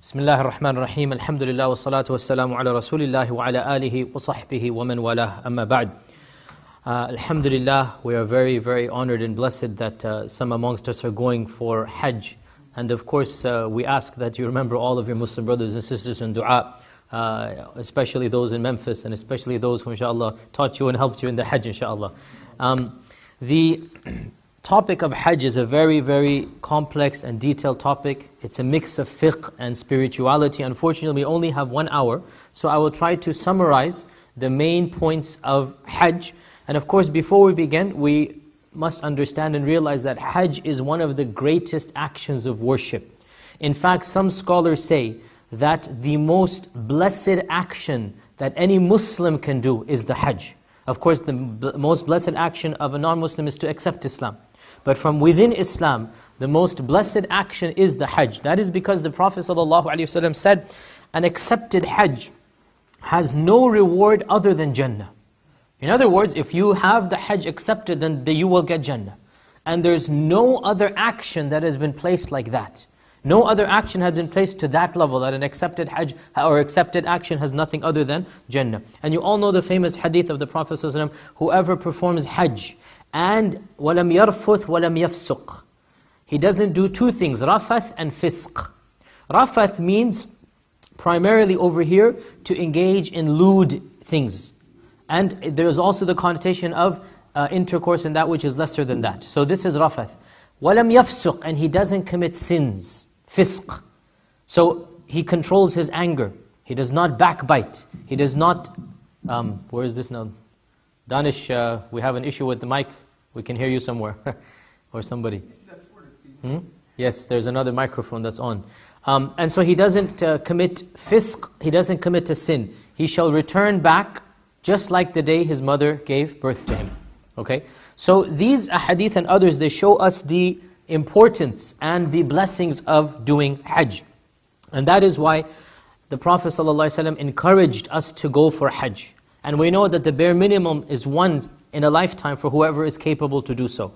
Bismillah ar-Rahman ar-Rahim. Alhamdulillah wa salatu wa salamu ala Rasulillah wa ala alihi wa sahbihi wa man walah. Amma ba'd. Alhamdulillah, we are very, very honored and blessed that some amongst us are going for Hajj. And of course, we ask that you remember all of your Muslim brothers and sisters in dua, especially those in Memphis and especially those who inshallah taught you and helped you in the Hajj inshallah. The topic of Hajj is a very, very complex and detailed topic. It's a mix of fiqh and spirituality. Unfortunately, we only have 1 hour, so I will try to summarize the main points of Hajj. And of course, before we begin, we must understand and realize that Hajj is one of the greatest actions of worship. In fact, some scholars say that the most blessed action that any Muslim can do is the Hajj. Of course, the most blessed action of a non-Muslim is to accept Islam. But from within Islam, the most blessed action is the Hajj. That is because the Prophet ﷺ said, an accepted Hajj has no reward other than Jannah. In other words, if you have the Hajj accepted, then you will get Jannah. And there's no other action that has been placed like that. No other action has been placed to that level, that an accepted Hajj or accepted action has nothing other than Jannah. And you all know the famous hadith of the Prophet ﷺ, whoever performs Hajj, and وَلَمْ يَرْفُثْ وَلَمْ يَفْسُقْ. He doesn't do two things, rafath and fisq. Rafath means primarily over here to engage in lewd things. And there's also the connotation of intercourse in that which is lesser than that. So this is rafath. وَلَمْ يَفْسُقْ, and he doesn't commit sins, fisq. So he controls his anger. He does not backbite. He does not, where is this now? Danish, we have an issue with the mic. We can hear you somewhere, or somebody. Yes, there's another microphone that's on. And so he doesn't commit fisq, he doesn't commit a sin. He shall return back just like the day his mother gave birth to him. Okay? So these ahadith and others, they show us the importance and the blessings of doing Hajj. And that is why the Prophet ﷺ encouraged us to go for Hajj. And we know that the bare minimum is once in a lifetime for whoever is capable to do so.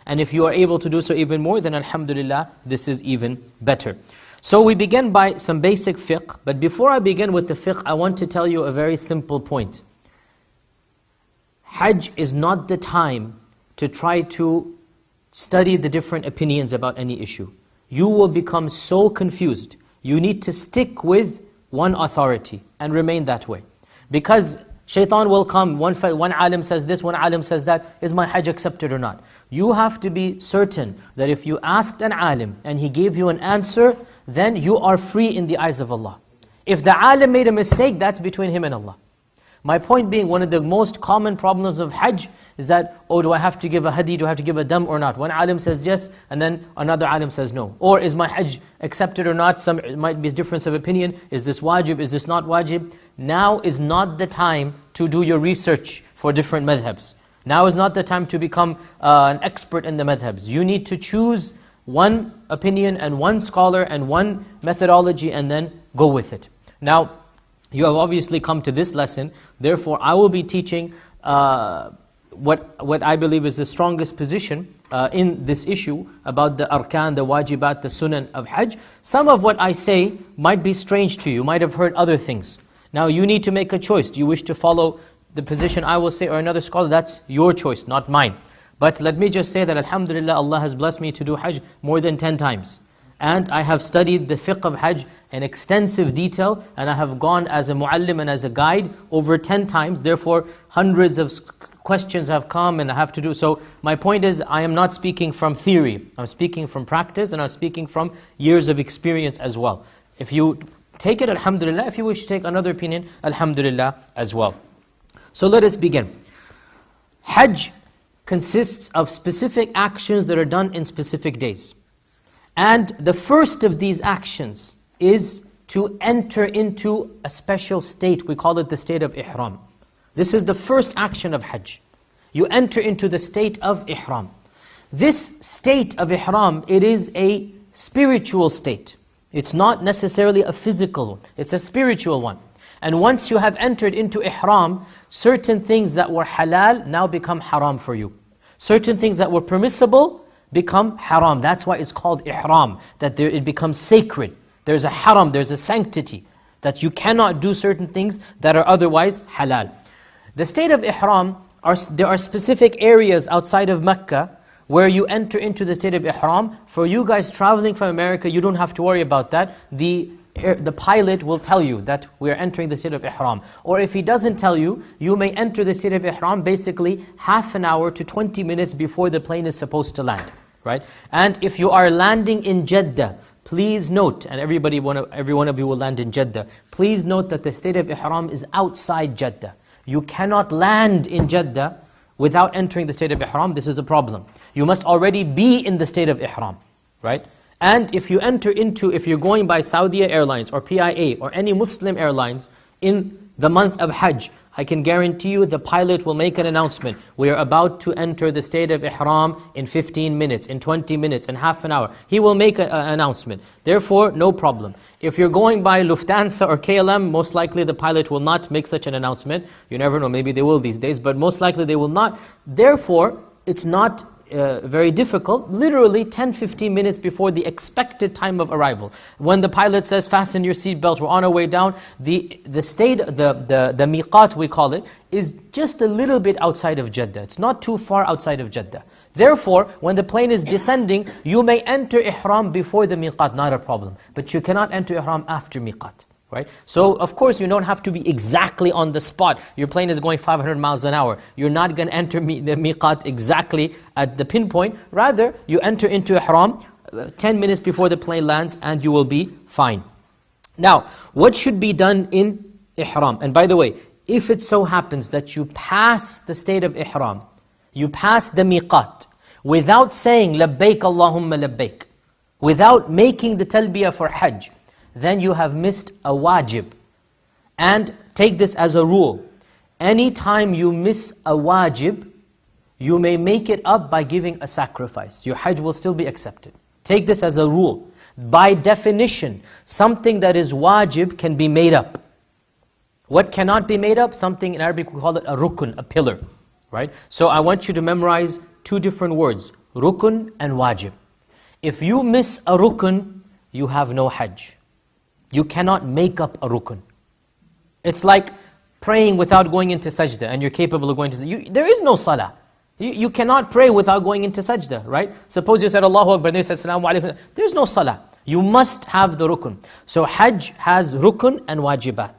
And if you are able to do so even more, then alhamdulillah, this is even better. So we begin by some basic fiqh. But before I begin with the fiqh, I want to tell you a very simple point. Hajj is not the time to try to study the different opinions about any issue. You will become so confused. You need to stick with one authority and remain that way. Because shaitan will come, one alim says this, one alim says that, is my Hajj accepted or not? You have to be certain that if you asked an alim and he gave you an answer, then you are free in the eyes of Allah. If the alim made a mistake, that's between him and Allah. My point being, one of the most common problems of Hajj is that, oh, do I have to give a hadi, do I have to give a dam or not? One alim says yes, and then another alim says no. Or is my Hajj accepted or not? It might be a difference of opinion. Is this wajib, is this not wajib? Now is not the time to do your research for different madhabs. Now is not the time to become an expert in the madhabs. You need to choose one opinion and one scholar and one methodology and then go with it. Now, you have obviously come to this lesson, therefore I will be teaching what I believe is the strongest position in this issue about the arkan, the wajibat, the sunan of Hajj. Some of what I say might be strange to you, might have heard other things. Now you need to make a choice. Do you wish to follow the position I will say or another scholar? That's your choice, not mine. But let me just say that alhamdulillah, Allah has blessed me to do Hajj more than 10 times. And I have studied the fiqh of Hajj in extensive detail, and I have gone as a muallim and as a guide over 10 times. Therefore, hundreds of questions have come and I have to do. So my point is, I am not speaking from theory. I'm speaking from practice and I'm speaking from years of experience as well. If you take it, alhamdulillah. If you wish to take another opinion, alhamdulillah as well. So let us begin. Hajj consists of specific actions that are done in specific days. And the first of these actions is to enter into a special state. We call it the state of ihram. This is the first action of Hajj. You enter into the state of ihram. This state of ihram, it is a spiritual state. It's not necessarily a physical one. It's a spiritual one. And once you have entered into ihram, certain things that were halal now become haram for you. Certain things that were permissible become haram. That's why it's called ihram, that it becomes sacred. There's a haram, there's a sanctity, that you cannot do certain things that are otherwise halal. The state of ihram, there are specific areas outside of Mecca where you enter into the state of ihram. For you guys traveling from America, you don't have to worry about that. The pilot will tell you that we are entering the state of ihram. Or if he doesn't tell you, you may enter the state of ihram basically half an hour to 20 minutes before the plane is supposed to land. Right? And if you are landing in Jeddah, please note, and every one of you will land in Jeddah, please note that the state of ihram is outside Jeddah. You cannot land in Jeddah without entering the state of ihram. This is a problem. You must already be in the state of ihram, right? And if you're going by Saudi Airlines or PIA or any Muslim airlines in the month of Hajj, I can guarantee you the pilot will make an announcement. We are about to enter the state of ihram in 15 minutes, in 20 minutes, in half an hour. He will make an announcement. Therefore, no problem. If you're going by Lufthansa or KLM, most likely the pilot will not make such an announcement. You never know, maybe they will these days, but most likely they will not. Therefore, it's not very difficult, literally 10-15 minutes before the expected time of arrival. When the pilot says, fasten your seatbelts, we're on our way down, the miqat, we call it, is just a little bit outside of Jeddah. It's not too far outside of Jeddah. Therefore, when the plane is descending, you may enter ihram before the miqat, not a problem. But you cannot enter ihram after miqat. Right? So, of course, you don't have to be exactly on the spot. Your plane is going 500 miles an hour. You're not going to enter the miqat exactly at the pinpoint. Rather, you enter into ihram 10 minutes before the plane lands and you will be fine. Now, what should be done in ihram? And by the way, if it so happens that you pass the state of ihram, you pass the miqat, without saying, labbaik Allahumma labbaik, without making the talbiyah for Hajj, then you have missed a wajib. And take this as a rule. Anytime you miss a wajib, you may make it up by giving a sacrifice. Your Hajj will still be accepted. Take this as a rule. By definition, something that is wajib can be made up. What cannot be made up? Something in Arabic we call it a rukun, a pillar. Right? So I want you to memorize two different words, rukun and wajib. If you miss a rukun, you have no Hajj. You cannot make up a rukun. It's like praying without going into sajda, and you're capable of going to sajda. There is no salah. You cannot pray without going into sajda, right? Suppose you said Allahu Akbar, and you said Assalamu alaikum. There's no salah. You must have the rukun. So Hajj has rukun and wajibat.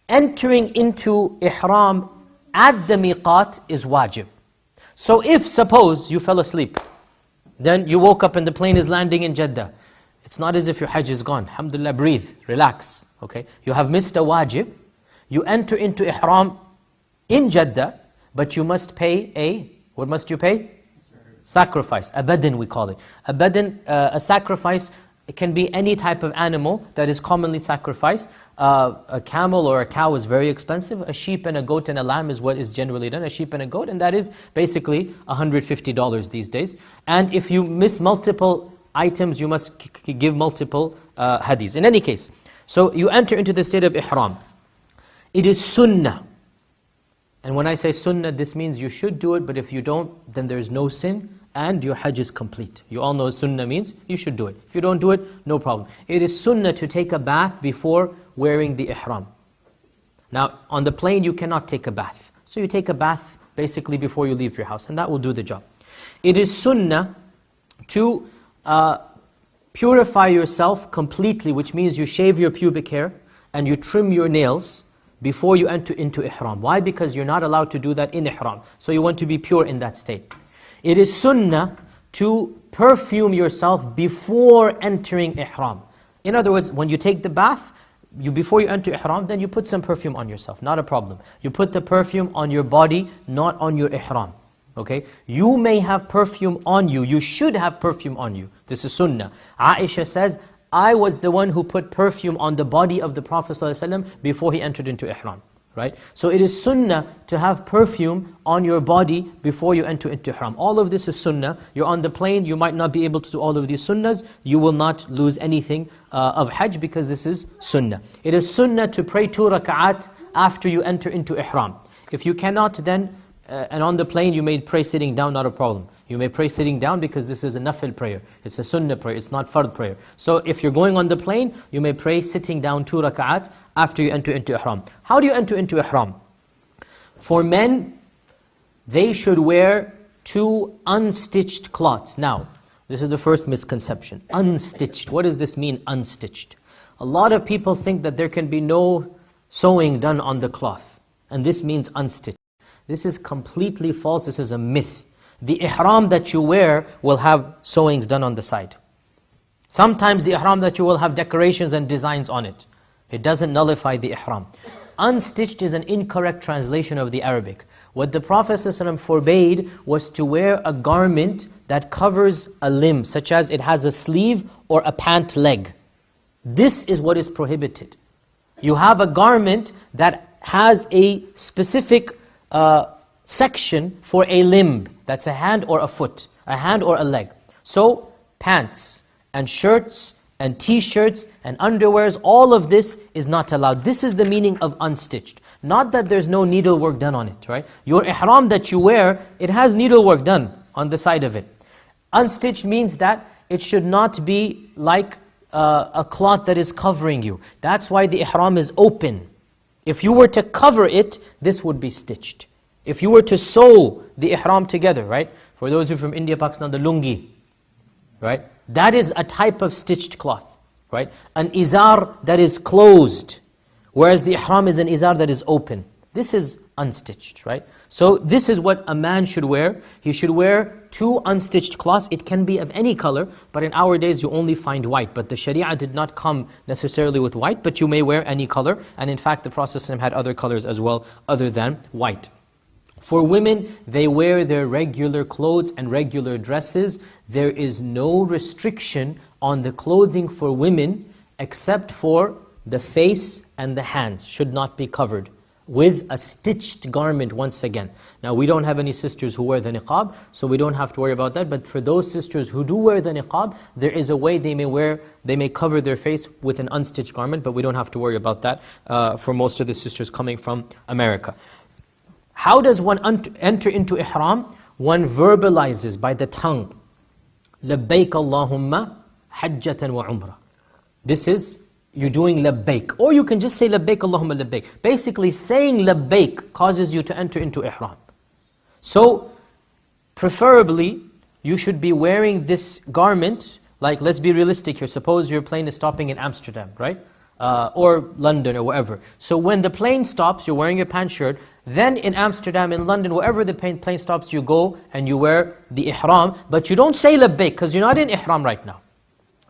Entering into ihram at the miqat is wajib. So if, suppose, you fell asleep, then you woke up and the plane is landing in Jeddah, it's not as if your Hajj is gone. Alhamdulillah, breathe, relax. Okay, you have missed a wajib. You enter into ihram in Jeddah, but you must pay what must you pay? Sacrifice. A badin we call it. A badin, a sacrifice, it can be any type of animal that is commonly sacrificed. A camel or a cow is very expensive. A sheep and a goat and a lamb is what is generally done. A sheep and a goat, and that is basically $150 these days. And if you miss multiple items, you must give multiple hadiths. In any case, so you enter into the state of ihram. It is sunnah. And when I say sunnah, this means you should do it, but if you don't, then there is no sin, and your Hajj is complete. You all know sunnah means you should do it. If you don't do it, no problem. It is sunnah to take a bath before wearing the ihram. Now, on the plane, you cannot take a bath. So you take a bath basically before you leave your house, and that will do the job. It is sunnah to purify yourself completely, which means you shave your pubic hair and you trim your nails before you enter into ihram. Why? Because you're not allowed to do that in ihram. So you want to be pure in that state. It is sunnah to perfume yourself before entering ihram. In other words, when you take the bath, before you enter ihram, then you put some perfume on yourself, not a problem. You put the perfume on your body, not on your ihram. Okay? You may have perfume on you. You should have perfume on you. This is sunnah. Aisha says, I was the one who put perfume on the body of the Prophet ﷺ before he entered into ihram. Right? So it is sunnah to have perfume on your body before you enter into ihram. All of this is sunnah. You're on the plane, you might not be able to do all of these sunnahs. You will not lose anything of Hajj because this is sunnah. It is sunnah to pray 2 rak'at after you enter into ihram. If you cannot, then and on the plane you may pray sitting down, not a problem. You may pray sitting down because this is a nafil prayer. It's a sunnah prayer, it's not fard prayer. So if you're going on the plane, you may pray sitting down 2 rak'at after you enter into ihram. How do you enter into ihram? For men, they should wear 2 unstitched cloths. Now, this is the first misconception. Unstitched. What does this mean, unstitched? A lot of people think that there can be no sewing done on the cloth. And this means unstitched. This is completely false. This is a myth. The ihram that you wear will have sewings done on the side. Sometimes the ihram that you will have decorations and designs on it. It doesn't nullify the ihram. Unstitched is an incorrect translation of the Arabic. What the Prophet ﷺ forbade was to wear a garment that covers a limb, such as it has a sleeve or a pant leg. This is what is prohibited. You have a garment that has a specific section for a limb. That's a hand or a foot, a hand or a leg. So pants and shirts and t-shirts and underwears, all of this is not allowed. This is the meaning of unstitched. Not that there's no needlework done on it, right? Your ihram that you wear, it has needlework done on the side of it. Unstitched means that it should not be like a cloth that is covering you. That's why the ihram is open. If you were to cover it, this would be stitched. If you were to sew the ihram together, right? For those who are from India, Pakistan, the lungi, right? That is a type of stitched cloth, right? An izar that is closed, whereas the ihram is an izar that is open. This is unstitched, right? So this is what a man should wear. He should wear 2 unstitched cloths. It can be of any color, but in our days you only find white. But the Sharia did not come necessarily with white, but you may wear any color. And in fact, the Prophet ﷺ had other colors as well, other than white. For women, they wear their regular clothes and regular dresses. There is no restriction on the clothing for women except for the face and the hands should not be covered with a stitched garment once again. Now we don't have any sisters who wear the niqab, so we don't have to worry about that. But for those sisters who do wear the niqab, there is a way they may cover their face with an unstitched garment, but we don't have to worry about that for most of the sisters coming from America. How does one enter into ihram? One verbalizes by the tongue, لبيك اللهم حجة وعمرة. This is, you're doing labbaik. Or you can just say labbaik Allahumma labbaik. Basically saying labbaik causes you to enter into ihram. So, preferably, you should be wearing this garment, like let's be realistic here, suppose your plane is stopping in Amsterdam, right? Or London or wherever. So when the plane stops, you're wearing your pant shirt, then in Amsterdam, in London, wherever the plane stops, you go and you wear the ihram, but you don't say labbaik because you're not in ihram right now.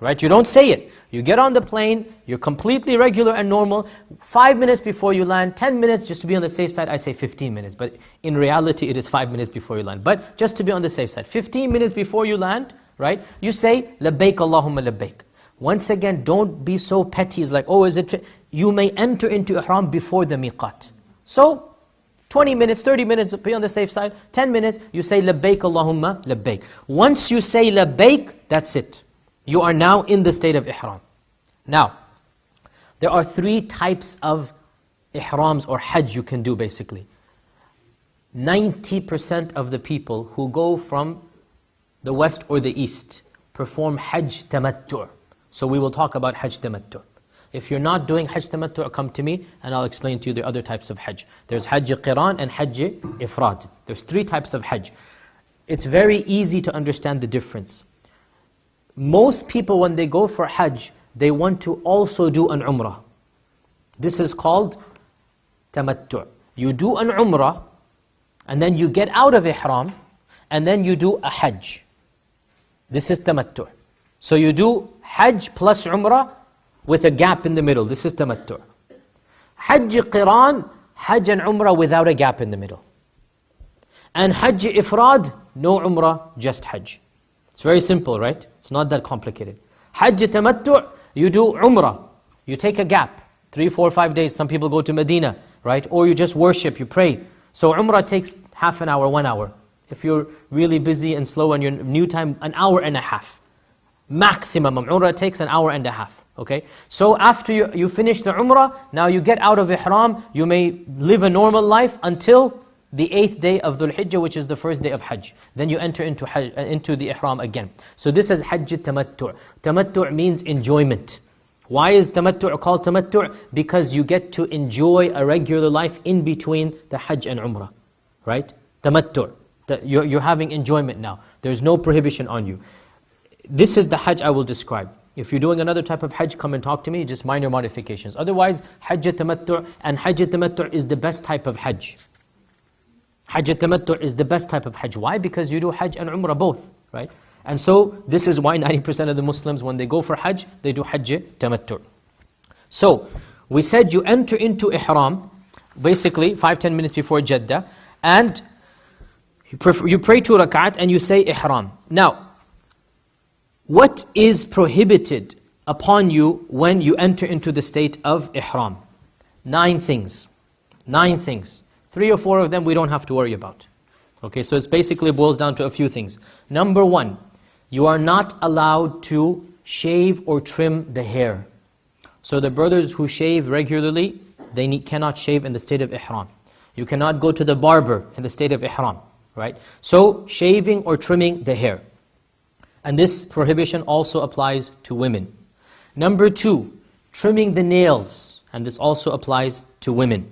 Right? You don't say it. You get on the plane, you're completely regular and normal. 5 minutes before you land, 10 minutes, just to be on the safe side, I say 15 minutes. But in reality, it is 5 minutes before you land. But just to be on the safe side, 15 minutes before you land, right? You say, labbaik Allahumma labbaik. Once again, don't be so petty. It's like, oh, is it? You may enter into ihram before the miqat. So, 20 minutes, 30 minutes, be on the safe side. 10 minutes, you say, labbaik Allahumma labbaik. Once you say labbaik, that's it. You are now in the state of ihram. Now, there are 3 types of ihrams or hajj you can do basically. 90% of the people who go from the west or the east perform hajj tamattu'. So we will talk about hajj tamattu'. If you're not doing hajj tamattu', come to me and I'll explain to you the other types of hajj. There's hajj qiran and hajj ifrad. There's 3 types of hajj. It's very easy to understand the difference. Most people, when they go for hajj, they want to also do an umrah. This is called tamattu'. You do an umrah, and then you get out of ihram, and then you do a hajj. This is tamattu'. So you do hajj plus umrah with a gap in the middle. This is tamattu'. Hajj qiran, hajj and umrah without a gap in the middle. And hajj ifrad, no umrah, just hajj. It's very simple, right? It's not that complicated. Hajj tamattu', you do umrah. You take a gap, 3, 4, 5 days. Some people go to Medina, right? Or you just worship, you pray. So umrah takes half an hour, 1 hour. If you're really busy and slow and you're new time, an hour and a half. Maximum. Umrah takes an hour and a half. Okay? So after you finish the umrah, now you get out of ihram, you may live a normal life until the 8th day of Dhul Hijjah, which is the first day of Hajj. Then you enter into the Ihram again. So this is Hajj Tamattu'. Tamattu' means enjoyment. Why is Tamattu' called Tamattu'? Because you get to enjoy a regular life in between the Hajj and Umrah. Right? Tamattu'. You're having enjoyment now. There's no prohibition on you. This is the Hajj I will describe. If you're doing another type of Hajj, come and talk to me, just minor modifications. Otherwise, Hajj Tamattu', and Hajj Tamattu' is the best type of Hajj. Hajj Tamattu' is the best type of Hajj. Why? Because you do Hajj and Umrah both, right? And so, this is why 90% of the Muslims, when they go for Hajj, they do Hajj Tamattu'. So, we said you enter into Ihram, basically 5-10 minutes before Jeddah, and you pray 2 rak'at and you say Ihram. Now, what is prohibited upon you when you enter into the state of Ihram? 9 things. 9 things. 3 or 4 of them we don't have to worry about. Okay, so it basically boils down to a few things. Number 1, you are not allowed to shave or trim the hair. So the brothers who shave regularly, they cannot shave in the state of Ihram. You cannot go to the barber in the state of Ihram, right? So shaving or trimming the hair. And this prohibition also applies to women. Number 2, trimming the nails. And this also applies to women.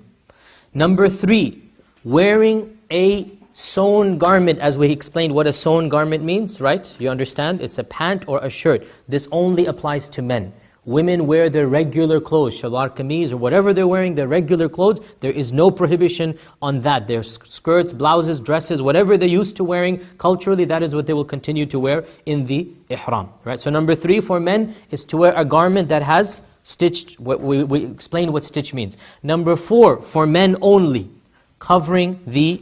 Number 3, wearing a sewn garment, as we explained what a sewn garment means, right? You understand? It's a pant or a shirt. This only applies to men. Women wear their regular clothes, shalwar kameez or whatever they're wearing, their regular clothes. There is no prohibition on that. Their skirts, blouses, dresses, whatever they're used to wearing, culturally that is what they will continue to wear in the ihram. Right? So number 3 for men is to wear a garment that has stitched, we explained what stitch means. Number 4, for men only, covering the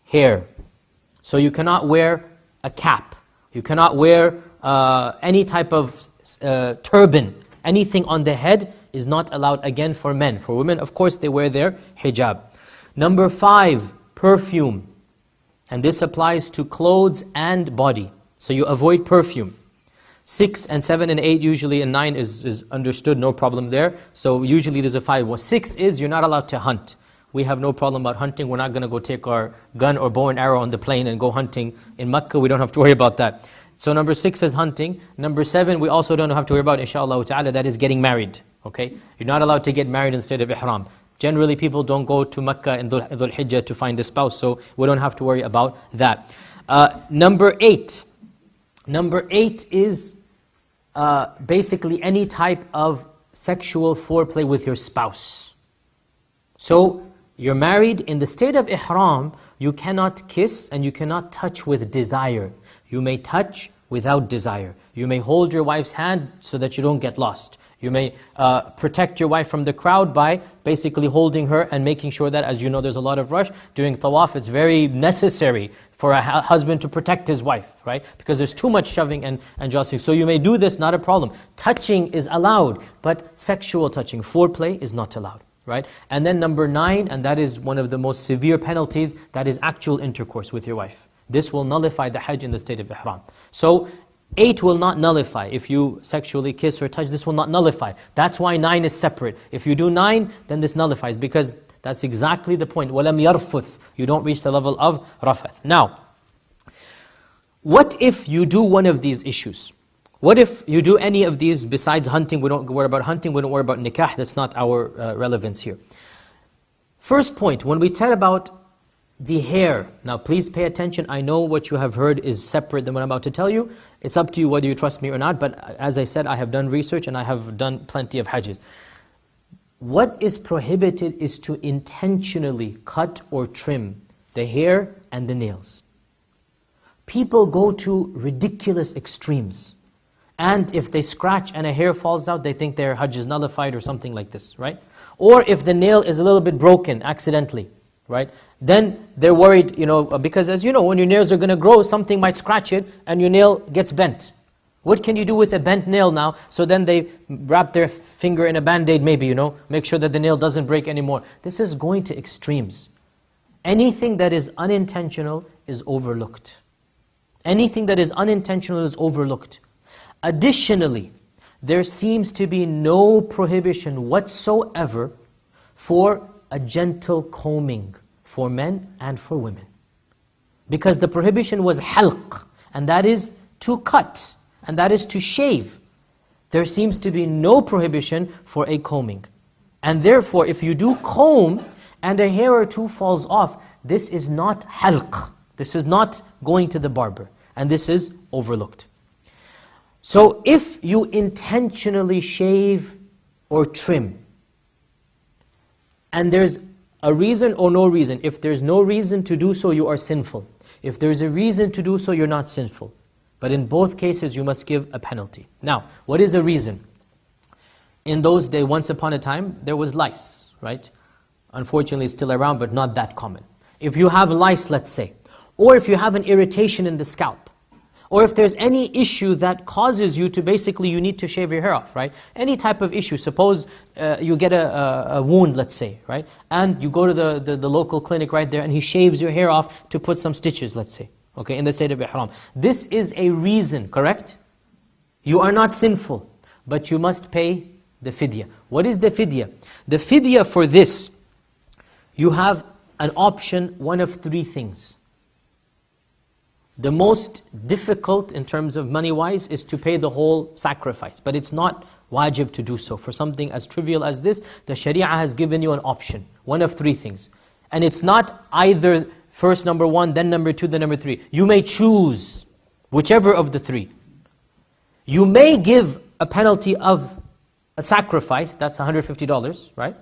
hair. So you cannot wear a cap. You cannot wear any type of turban. Anything on the head is not allowed again for men. For women, of course, they wear their hijab. Number 5, perfume. And this applies to clothes and body. So you avoid perfume. 6 and 7 and 8 usually, and 9 is understood, no problem there. So usually there's a 5. Well, 6 is you're not allowed to hunt. We have no problem about hunting. We're not going to go take our gun or bow and arrow on the plane and go hunting in Mecca. We don't have to worry about that. So number 6 is hunting. Number 7 we also don't have to worry about, inshallah ta'ala, that is getting married. Okay? You're not allowed to get married in the state of ihram. Generally people don't go to Mecca in Dhul Hijjah to find a spouse, so we don't have to worry about that. Number 8 is basically any type of sexual foreplay with your spouse. So you're married in the state of ihram, you cannot kiss and you cannot touch with desire. You may touch without desire. You may hold your wife's hand so that you don't get lost. You may protect your wife from the crowd by basically holding her and making sure that, as you know, there's a lot of rush. During tawaf, it's very necessary for a husband to protect his wife, right? Because there's too much shoving and jostling. So you may do this, not a problem. Touching is allowed, but sexual touching, foreplay is not allowed, right? And then number 9, and that is one of the most severe penalties, that is actual intercourse with your wife. This will nullify the Hajj in the state of ihram. So 8 will not nullify. If you sexually kiss or touch, this will not nullify. That's why 9 is separate. If you do 9, then this nullifies, because that's exactly the point. وَلَمْ يَرْفُثْ. You don't reach the level of rafath. Now, what if you do one of these issues? What if you do any of these besides hunting? We don't worry about hunting, we don't worry about nikah. That's not our relevance here. First point, when we tell about the hair. Now please pay attention. I know what you have heard is separate than what I'm about to tell you. It's up to you whether you trust me or not, but as I said, I have done research and I have done plenty of hajjs. What is prohibited is to intentionally cut or trim the hair and the nails. People go to ridiculous extremes. And if they scratch and a hair falls out, they think their hajj is nullified or something like this, right? Or if the nail is a little bit broken accidentally, right? Then they're worried, because as you know, when your nails are going to grow, something might scratch it and your nail gets bent. What can you do with a bent nail now? So then they wrap their finger in a band-aid maybe, make sure that the nail doesn't break anymore. This is going to extremes. Anything that is unintentional is overlooked. Anything that is unintentional is overlooked. Additionally, there seems to be no prohibition whatsoever for a gentle combing, for men and for women. Because the prohibition was halq, and that is to cut, and that is to shave. There seems to be no prohibition for a combing. And therefore, if you do comb and a hair or two falls off, this is not halq. This is not going to the barber. And this is overlooked. So if you intentionally shave or trim, and there's a reason or no reason, if there's no reason to do so, you are sinful. If there's a reason to do so, you're not sinful. But in both cases, you must give a penalty. Now, what is a reason? In those days, once upon a time, there was lice, right? Unfortunately, it's still around, but not that common. If you have lice, let's say, or if you have an irritation in the scalp, or if there's any issue that causes you to basically, you need to shave your hair off, right? Any type of issue. Suppose you get a wound, let's say, right? And you go to the local clinic right there and he shaves your hair off to put some stitches, let's say, okay, in the state of ihram. This is a reason, correct? You are not sinful, but you must pay the fidya. What is the fidya? The fidya for this, you have an option, one of three things. The most difficult in terms of money-wise is to pay the whole sacrifice. But it's not wajib to do so. For something as trivial as this, the Sharia has given you an option. One of three things. And it's not either first number one, then number two, then number three. You may choose whichever of the three. You may give a penalty of a sacrifice, that's $150, right?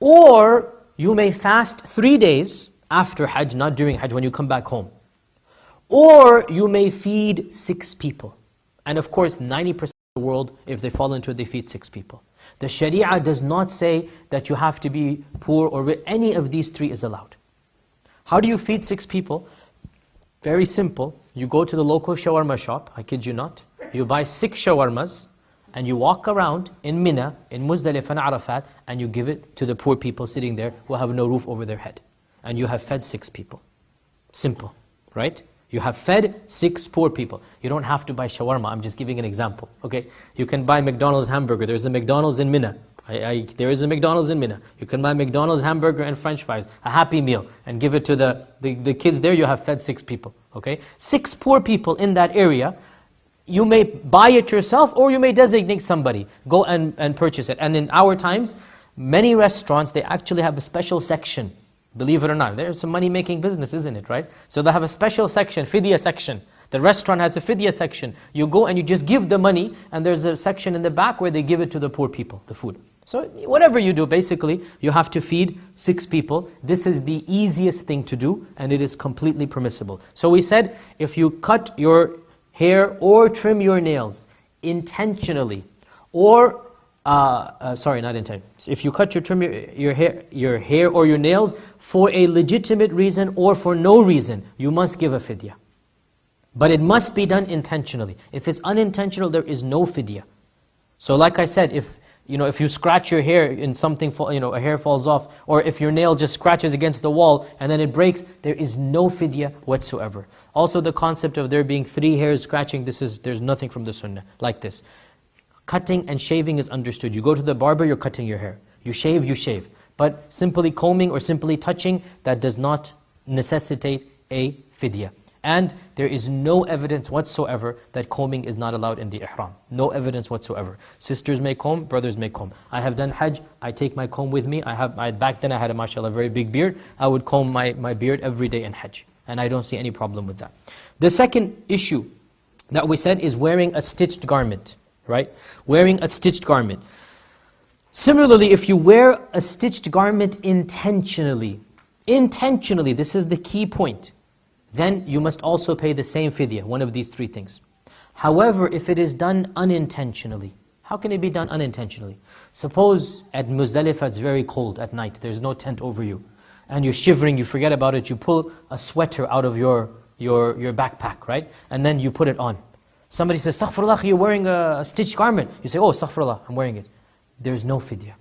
Or you may fast 3 days after Hajj, not during Hajj, when you come back home. Or you may feed 6 people. And of course, 90% of the world, if they fall into it, they feed 6 people. The Sharia does not say that you have to be poor or rich. Any of these three is allowed. How do you feed 6 people? Very simple. You go to the local shawarma shop, I kid you not. You buy 6 shawarmas, and you walk around in Mina, in Muzdalifah and Arafat, and you give it to the poor people sitting there who have no roof over their head. And you have fed 6 people. Simple, right? You have fed 6 poor people. You don't have to buy shawarma, I'm just giving an example, okay? You can buy McDonald's hamburger, there's a McDonald's in Mina. There is a McDonald's in Mina. You can buy McDonald's hamburger and french fries, a Happy Meal, and give it to the kids there, you have fed 6 people, okay? 6 poor people in that area, you may buy it yourself or you may designate somebody. Go and purchase it. And in our times, many restaurants, they actually have a special section. Believe it or not, there's some money-making business, isn't it, right? So they have a special section, fidya section. The restaurant has a fidya section. You go and you just give the money, and there's a section in the back where they give it to the poor people, the food. So whatever you do, basically, you have to feed 6 people. This is the easiest thing to do, and it is completely permissible. So we said, if you cut your hair or trim your nails intentionally, or sorry, not intentionally. If you cut trim your hair or your nails for a legitimate reason or for no reason, you must give a fidya. But it must be done intentionally. If it's unintentional, there is no fidya. So like I said, if you scratch your hair in something, a hair falls off, or if your nail just scratches against the wall and then it breaks, there is no fidya whatsoever. Also the concept of there being 3 hairs scratching, there's nothing from the sunnah like this. Cutting and shaving is understood. You go to the barber, you're cutting your hair. You shave, you shave. But simply combing or simply touching, that does not necessitate a fidya. And there is no evidence whatsoever that combing is not allowed in the ihram. No evidence whatsoever. Sisters may comb, brothers may comb. I have done Hajj, I take my comb with me. Back then I had a mashallah very big beard. I would comb my beard every day in Hajj. And I don't see any problem with that. The second issue that we said is wearing a stitched garment. Right? Wearing a stitched garment. Similarly, if you wear a stitched garment intentionally, this is the key point, then you must also pay the same fidya, one of these 3 things. However, if it is done unintentionally, how can it be done unintentionally? Suppose at Muzdalifah it's very cold at night, there's no tent over you, and you're shivering, you forget about it, you pull a sweater out of your backpack, right? And then you put it on. Somebody says, Astaghfirullah, you're wearing a stitched garment. You say, oh, Astaghfirullah, I'm wearing it. There's no fidya.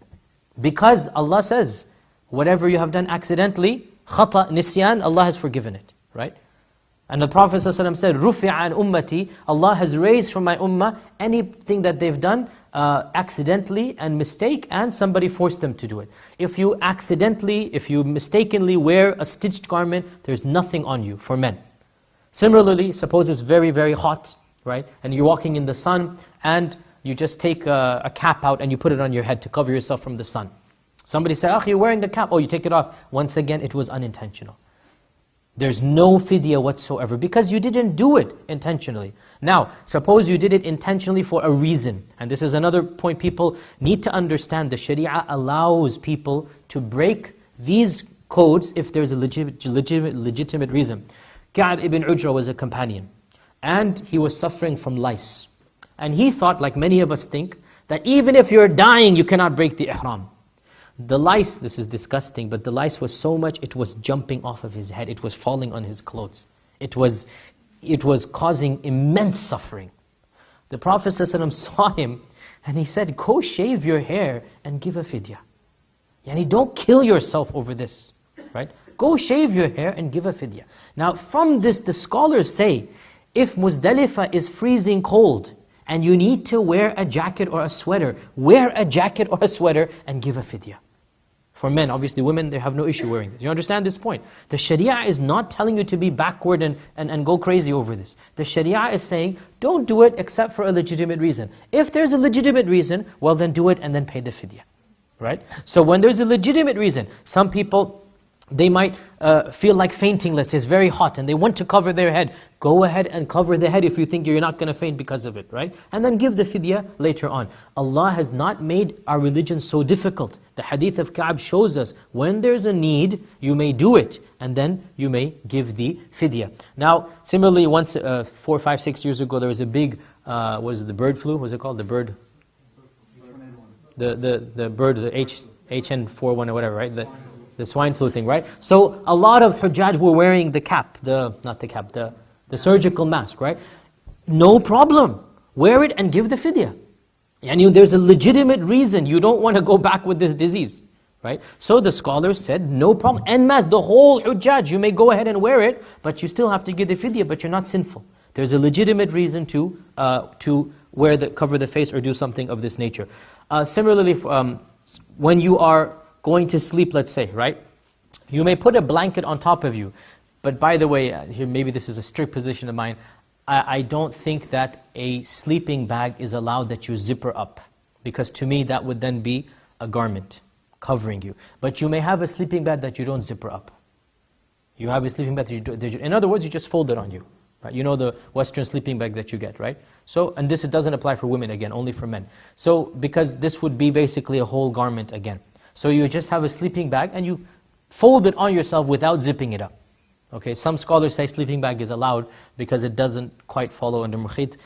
Because Allah says, whatever you have done accidentally, khata, nisyan, Allah has forgiven it. Right? And the Prophet ﷺ said, Rufi'a an ummati, Allah has raised from my ummah anything that they've done accidentally and mistake, and somebody forced them to do it. If you mistakenly wear a stitched garment, there's nothing on you for men. Similarly, suppose it's very, very hot, right? And you're walking in the sun, and you just take a cap out and you put it on your head to cover yourself from the sun. Somebody say, you're wearing a cap. Oh, you take it off. Once again, it was unintentional. There's no fidya whatsoever because you didn't do it intentionally. Now, suppose you did it intentionally for a reason. And this is another point people need to understand. The Sharia allows people to break these codes if there's a legitimate reason. Ka'b ibn Ujra was a companion, and he was suffering from lice. And he thought, like many of us think, that even if you're dying, you cannot break the ihram. The lice, this is disgusting, but the lice was so much, it was jumping off of his head. It was falling on his clothes. It was causing immense suffering. The Prophet ﷺ saw him, and he said, go shave your hair and give a fidya. Yani don't kill yourself over this, right? Go shave your hair and give a fidya. Now from this, the scholars say, if Muzdalifah is freezing cold, and you need to wear a jacket or a sweater, wear a jacket or a sweater and give a fidya. For men, obviously women, they have no issue wearing this. You understand this point? The Sharia is not telling you to be backward and go crazy over this. The Sharia is saying, don't do it except for a legitimate reason. If there's a legitimate reason, well then do it and then pay the fidya. Right? So when there's a legitimate reason, some people, they might feel like fainting, let's say it's very hot, and they want to cover their head. Go ahead and cover the head if you think you're not going to faint because of it, right? And then give the fidya later on. Allah has not made our religion so difficult. The hadith of Ka'b shows us, when there's a need, you may do it, and then you may give the fidya. Now, similarly, once, 4, 5, 6 years ago, there was a big, was it the bird flu? Was it called? The bird? The bird, the HN41 or whatever, right? The swine flu thing, right? So a lot of Hujjaj were wearing the cap, the surgical mask, right? No problem. Wear it and give the fidya. And there's a legitimate reason you don't want to go back with this disease, right? So the scholars said, no problem. En masse, the whole Hujjaj, you may go ahead and wear it, but you still have to give the fidya, but you're not sinful. There's a legitimate reason to cover the face or do something of this nature. Similarly, when you are going to sleep, let's say, right? You may put a blanket on top of you. But by the way, here maybe this is a strict position of mine, I don't think that a sleeping bag is allowed that you zipper up. Because to me that would then be a garment covering you. But you may have a sleeping bag that you don't zipper up. You have a sleeping bag that you in other words, you just fold it on you. Right? You know the Western sleeping bag that you get, right? So, and this doesn't apply for women again, only for men. So, because this would be basically a whole garment again. So you just have a sleeping bag and you fold it on yourself without zipping it up. Okay, some scholars say sleeping bag is allowed because it doesn't quite follow under mukhit.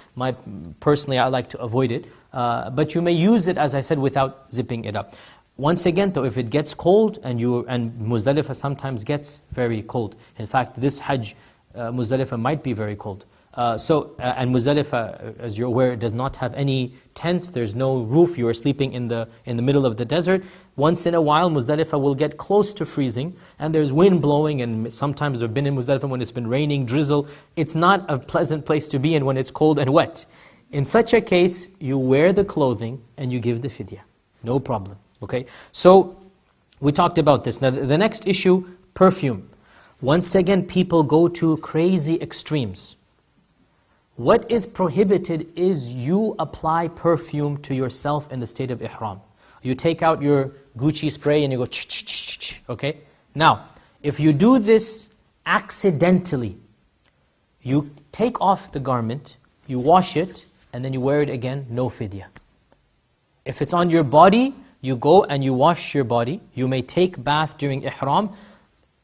Personally, I like to avoid it. But you may use it, as I said, without zipping it up. Once again though, if it gets cold, and Muzdalifah sometimes gets very cold. In fact, this Hajj, Muzdalifah might be very cold. And Muzdalifah, as you're aware, does not have any tents. There's no roof. You are sleeping in the middle of the desert. Once in a while, Muzdalifah will get close to freezing, and there's wind blowing, and sometimes we've been in Muzdalifah when it's been raining, drizzle. It's not a pleasant place to be in when it's cold and wet. In such a case, you wear the clothing and you give the fidya. No problem. Okay? So, we talked about this. Now, the next issue, perfume. Once again, people go to crazy extremes. What is prohibited is you apply perfume to yourself in the state of ihram. You take out your Gucci spray and you go ch-ch-ch-ch, okay? Now, if you do this accidentally, you take off the garment, you wash it, and then you wear it again, no fidya. If it's on your body, you go and you wash your body. You may take bath during ihram.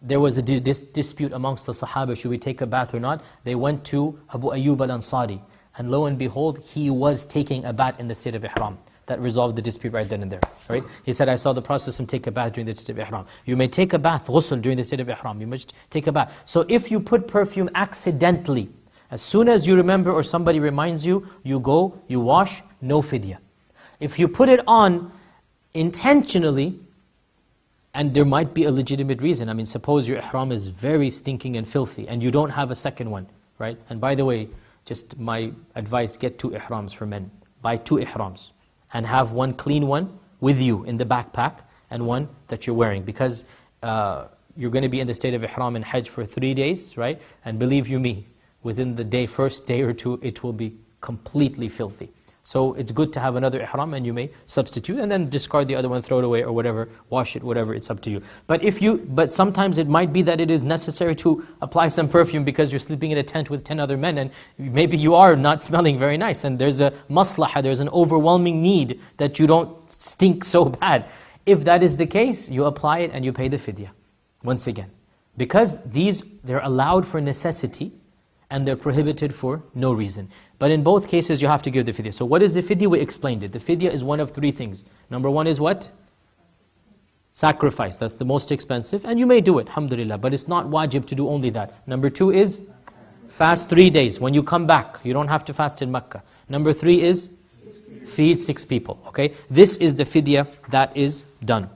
There was a dispute amongst the Sahaba, should we take a bath or not? They went to Abu Ayyub al-Ansari, and lo and behold, he was taking a bath in the state of ihram. That resolved the dispute right then and there. Right? He said, I saw the Prophet take a bath during the state of ihram. You may take a bath, ghusl, during the state of ihram. You must take a bath. So if you put perfume accidentally, as soon as you remember or somebody reminds you, you go, you wash, no fidya. If you put it on intentionally, and there might be a legitimate reason. I mean, suppose your ihram is very stinking and filthy, and you don't have a second one, right? And by the way, just my advice, get 2 ihrams for men. Buy 2 ihrams. and have one clean one with you in the backpack and one that you're wearing, because you're going to be in the state of ihram in Hajj for 3 days, right? And believe you me, within the first day or two, it will be completely filthy. So it's good to have another ihram, and you may substitute and then discard the other one, throw it away or whatever, wash it, whatever, it's up to you. But sometimes it might be that it is necessary to apply some perfume because you're sleeping in a tent with 10 other men, and maybe you are not smelling very nice, and there's a maslaha, there's an overwhelming need that you don't stink so bad. If that is the case, you apply it and you pay the fidya, once again. Because they're allowed for necessity, and they're prohibited for no reason. But in both cases, you have to give the fidya. So what is the fidya? We explained it. The fidya is one of 3 things. Number 1 is what? Sacrifice. That's the most expensive. And you may do it, alhamdulillah. But it's not wajib to do only that. Number 2 is fast 3 days. When you come back, you don't have to fast in Makkah. Number 3 is feed 6 people. Okay? This is the fidya that is done.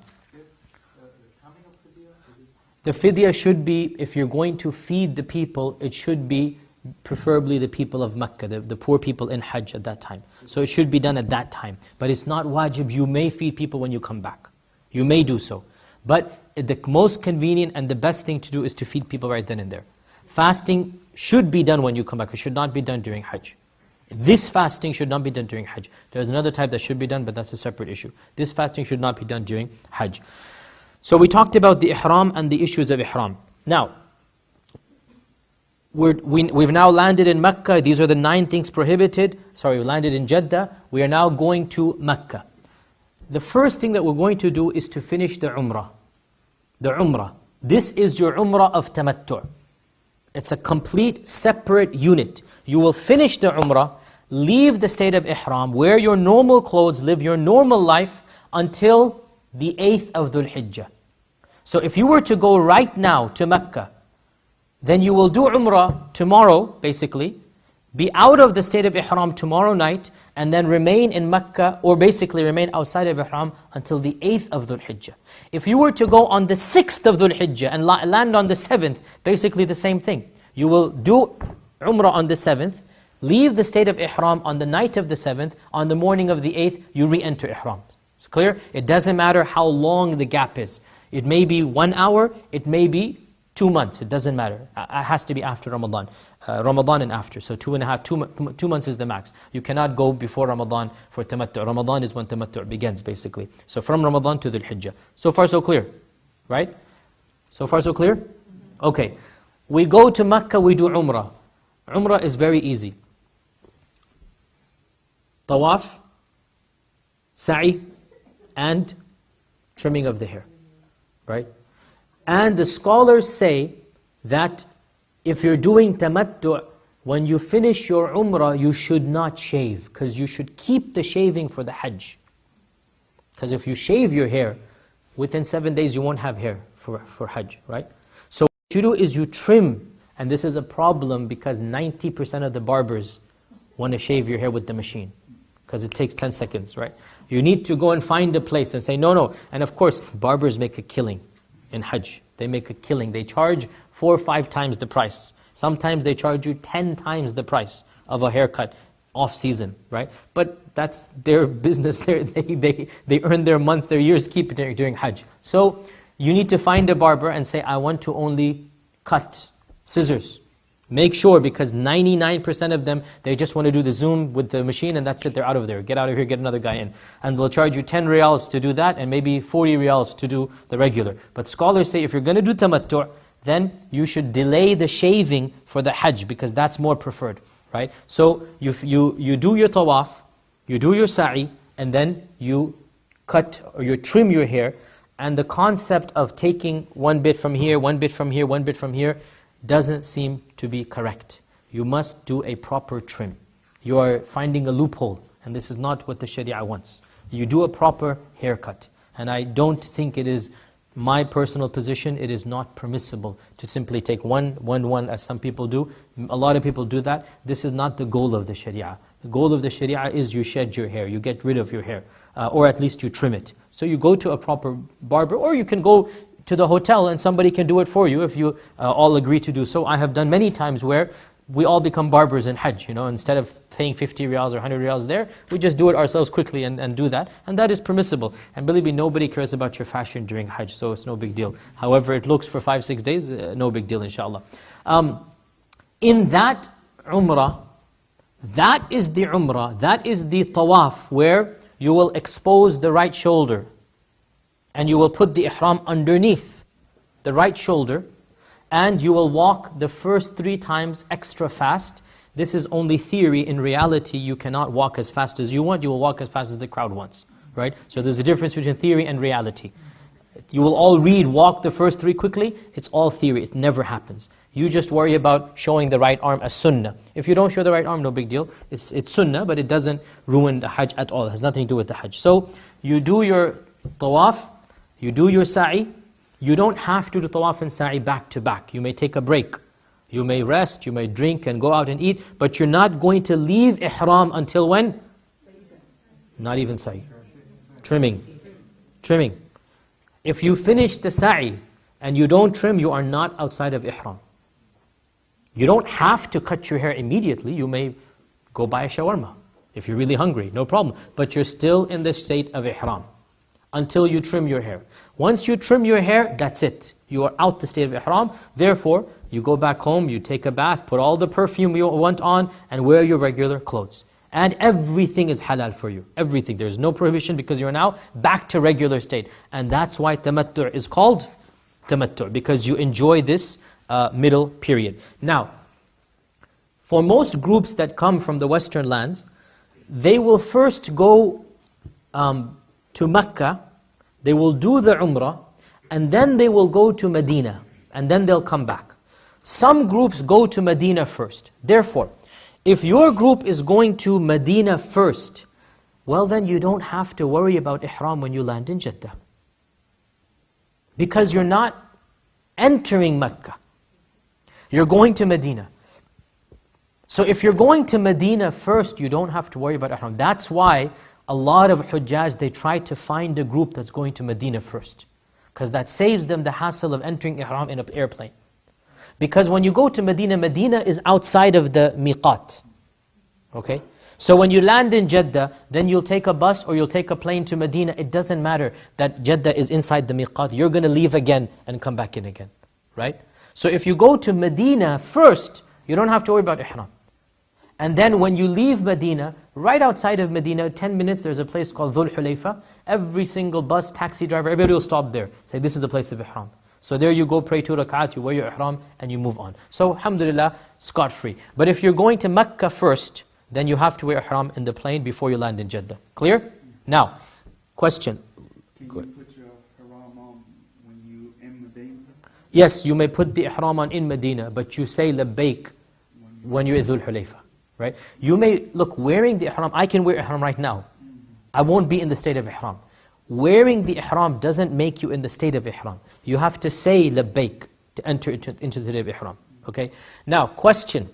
The fidya should be, if you're going to feed the people, it should be preferably the people of Mecca, the poor people in Hajj at that time. So it should be done at that time. But it's not wajib. You may feed people when you come back. You may do so. But the most convenient and the best thing to do is to feed people right then and there. Fasting should be done when you come back. It should not be done during Hajj. This fasting should not be done during Hajj. There's another type that should be done, but that's a separate issue. This fasting should not be done during Hajj. So we talked about the ihram and the issues of ihram. Now, we've now landed in Mecca. These are the 9 things prohibited. Sorry, we landed in Jeddah. We are now going to Mecca. The first thing that we're going to do is to finish the Umrah. The Umrah. This is your Umrah of Tamattu'. It's a complete separate unit. You will finish the Umrah, leave the state of Ihram, wear your normal clothes, live your normal life until the 8th of Dhul Hijjah. So if you were to go right now to Mecca, then you will do Umrah tomorrow, basically, be out of the state of Ihram tomorrow night, and then remain in Mecca, or basically remain outside of Ihram until the 8th of Dhul Hijjah. If you were to go on the 6th of Dhul Hijjah and land on the 7th, basically the same thing. You will do Umrah on the 7th, leave the state of Ihram on the night of the 7th, on the morning of the 8th, you re-enter Ihram. It's clear? It doesn't matter how long the gap is. It may be 1 hour, it may be 2 months, it doesn't matter. It has to be after Ramadan. Ramadan and after, so 2 months is the max. You cannot go before Ramadan for Tamattu'. Ramadan is when Tamattu' begins, basically. So from Ramadan to Dhul Hijjah. So far so clear, right? So far so clear? Okay. We go to Mecca, we do Umrah. Umrah is very easy. Tawaf, sa'i, and trimming of the hair, right? And the scholars say that if you're doing tamattu', when you finish your Umrah, you should not shave, because you should keep the shaving for the Hajj. Because if you shave your hair, within 7 days you won't have hair for Hajj, right? So what you do is you trim, and this is a problem because 90% of the barbers want to shave your hair with the machine, because it takes 10 seconds, right? You need to go and find a place and say, no. And of course, barbers make a killing in Hajj. They make a killing. They charge 4 or 5 times the price. Sometimes they charge you 10 times the price of a haircut off season, right? But that's their business. They earn their months, their years, keep it during Hajj. So you need to find a barber and say, I want to only cut scissors. Make sure, because 99% of them, they just want to do the zoom with the machine and that's it, they're out of there. Get out of here, get another guy in. And they'll charge you 10 riyals to do that and maybe 40 riyals to do the regular. But scholars say if you're going to do tamattu', then you should delay the shaving for the Hajj, because that's more preferred, right? So you do your tawaf, you do your sa'i, and then you cut or you trim your hair. And the concept of taking one bit from here, one bit from here, one bit from here, doesn't seem to be correct. You must do a proper trim. You are finding a loophole, and this is not what the Sharia wants. You do a proper haircut. And I don't think it is my personal position, it is not permissible to simply take one as some people do. A lot of people do that. This is not the goal of the Sharia. The goal of the Sharia is you shed your hair, you get rid of your hair, or at least you trim it. So you go to a proper barber, or you can go to the hotel and somebody can do it for you if you all agree to do so. I have done many times where we all become barbers in Hajj, instead of paying 50 riyals or 100 riyals there, we just do it ourselves quickly and do that. And that is permissible. And believe me, nobody cares about your fashion during Hajj, so it's no big deal. However it looks for 5-6 days, no big deal, inshallah. In that umrah, that is the tawaf where you will expose the right shoulder and you will put the ihram underneath the right shoulder, and you will walk the first 3 times extra fast. This is only theory. In reality, you cannot walk as fast as you want. You will walk as fast as the crowd wants, right? So there's a difference between theory and reality. You will all read, walk the first 3 quickly. It's all theory. It never happens. You just worry about showing the right arm as sunnah. If you don't show the right arm, no big deal. It's sunnah, but it doesn't ruin the Hajj at all. It has nothing to do with the Hajj. So you do your tawaf, you do your sa'i. You don't have to do tawaf and sa'i back to back. You may take a break. You may rest, you may drink and go out and eat, but you're not going to leave ihram until when? Not even sa'i. Trimming. If you finish the sa'i and you don't trim, you are not outside of ihram. You don't have to cut your hair immediately. You may go buy a shawarma if you're really hungry, no problem. But you're still in the state of ihram until you trim your hair. Once you trim your hair, that's it. You are out the state of ihram. Therefore, you go back home, you take a bath, put all the perfume you want on, and wear your regular clothes. And everything is halal for you. Everything. There's no prohibition because you're now back to regular state. And that's why tamattu' is called tamattu', because you enjoy this middle period. Now, for most groups that come from the Western lands, they will first go to Mecca, they will do the Umrah, and then they will go to Medina, and then they'll come back. Some groups go to Medina first. Therefore, if your group is going to Medina first, well then you don't have to worry about ihram when you land in Jeddah. Because you're not entering Mecca. You're going to Medina. So if you're going to Medina first, you don't have to worry about ihram. That's why a lot of Hujjaj, they try to find a group that's going to Medina first. Because that saves them the hassle of entering ihram in an airplane. Because when you go to Medina, Medina is outside of the miqat. Okay? So when you land in Jeddah, then you'll take a bus or you'll take a plane to Medina. It doesn't matter that Jeddah is inside the miqat. You're going to leave again and come back in again. Right? So if you go to Medina first, you don't have to worry about ihram. And then when you leave Medina, right outside of Medina, 10 minutes, there's a place called Dhul Hulayfa. Every single bus, taxi driver, everybody will stop there. Say, this is the place of ihram. So there you go, pray 2 rak'at, you wear your ihram, and you move on. So alhamdulillah, scot-free. But if you're going to Mecca first, then you have to wear ihram in the plane before you land in Jeddah. Clear? Now, question. Can you put your ihram on when you in Medina? Yes, you may put the ihram on in Medina, but you say labbaik when you're in Dhul Hulayfa. Right? You may, look, wearing the ihram, I can wear ihram right now. I won't be in the state of ihram. Wearing the ihram doesn't make you in the state of ihram. You have to say labbaik to enter into the state of ihram. Okay? Now, question.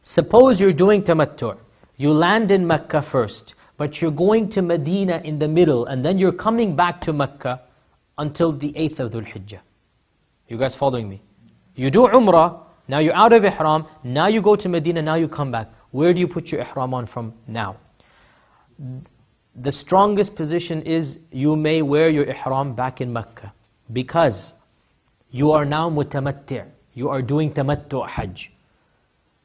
Suppose you're doing tamattu'. You land in Mecca first, but you're going to Medina in the middle, and then you're coming back to Mecca until the 8th of Dhul Hijjah. You guys following me? You do Umrah, now you're out of ihram, now you go to Medina, now you come back. Where do you put your ihram on from now? The strongest position is you may wear your ihram back in Mecca, because you are now mutamatti'. You are doing tamattu' hajj.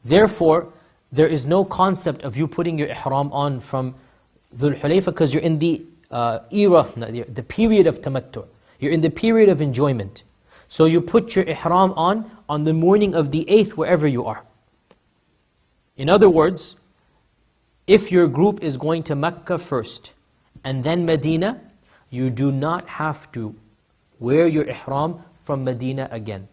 Therefore, there is no concept of you putting your ihram on from Dhul Hulayfa, because you're in the the period of tamattu'. You're in the period of enjoyment. So you put your ihram on the morning of the 8th, wherever you are. In other words, if your group is going to Mecca first and then Medina, you do not have to wear your ihram from Medina again.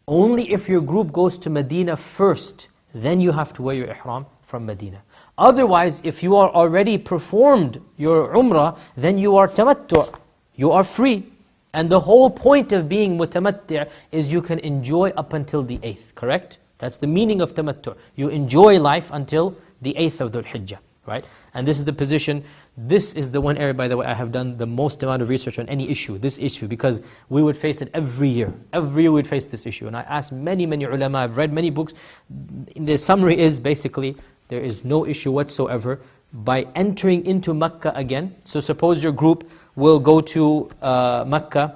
Only if your group goes to Medina first, then you have to wear your ihram from Medina. Otherwise, if you are already performed your umrah, then you are tamattu'. You are free. And the whole point of being mutamatti' is you can enjoy up until the 8th, correct? That's the meaning of tamattu'. You enjoy life until the 8th of Dhul Hijjah. right? And this is the position, this is the one area, by the way, I have done the most amount of research on any issue, this issue, because we would face it every year. Every year we would face this issue. And I asked many, many ulama, I've read many books. The summary is basically, there is no issue whatsoever by entering into Mecca again. So suppose your group will go to Mecca,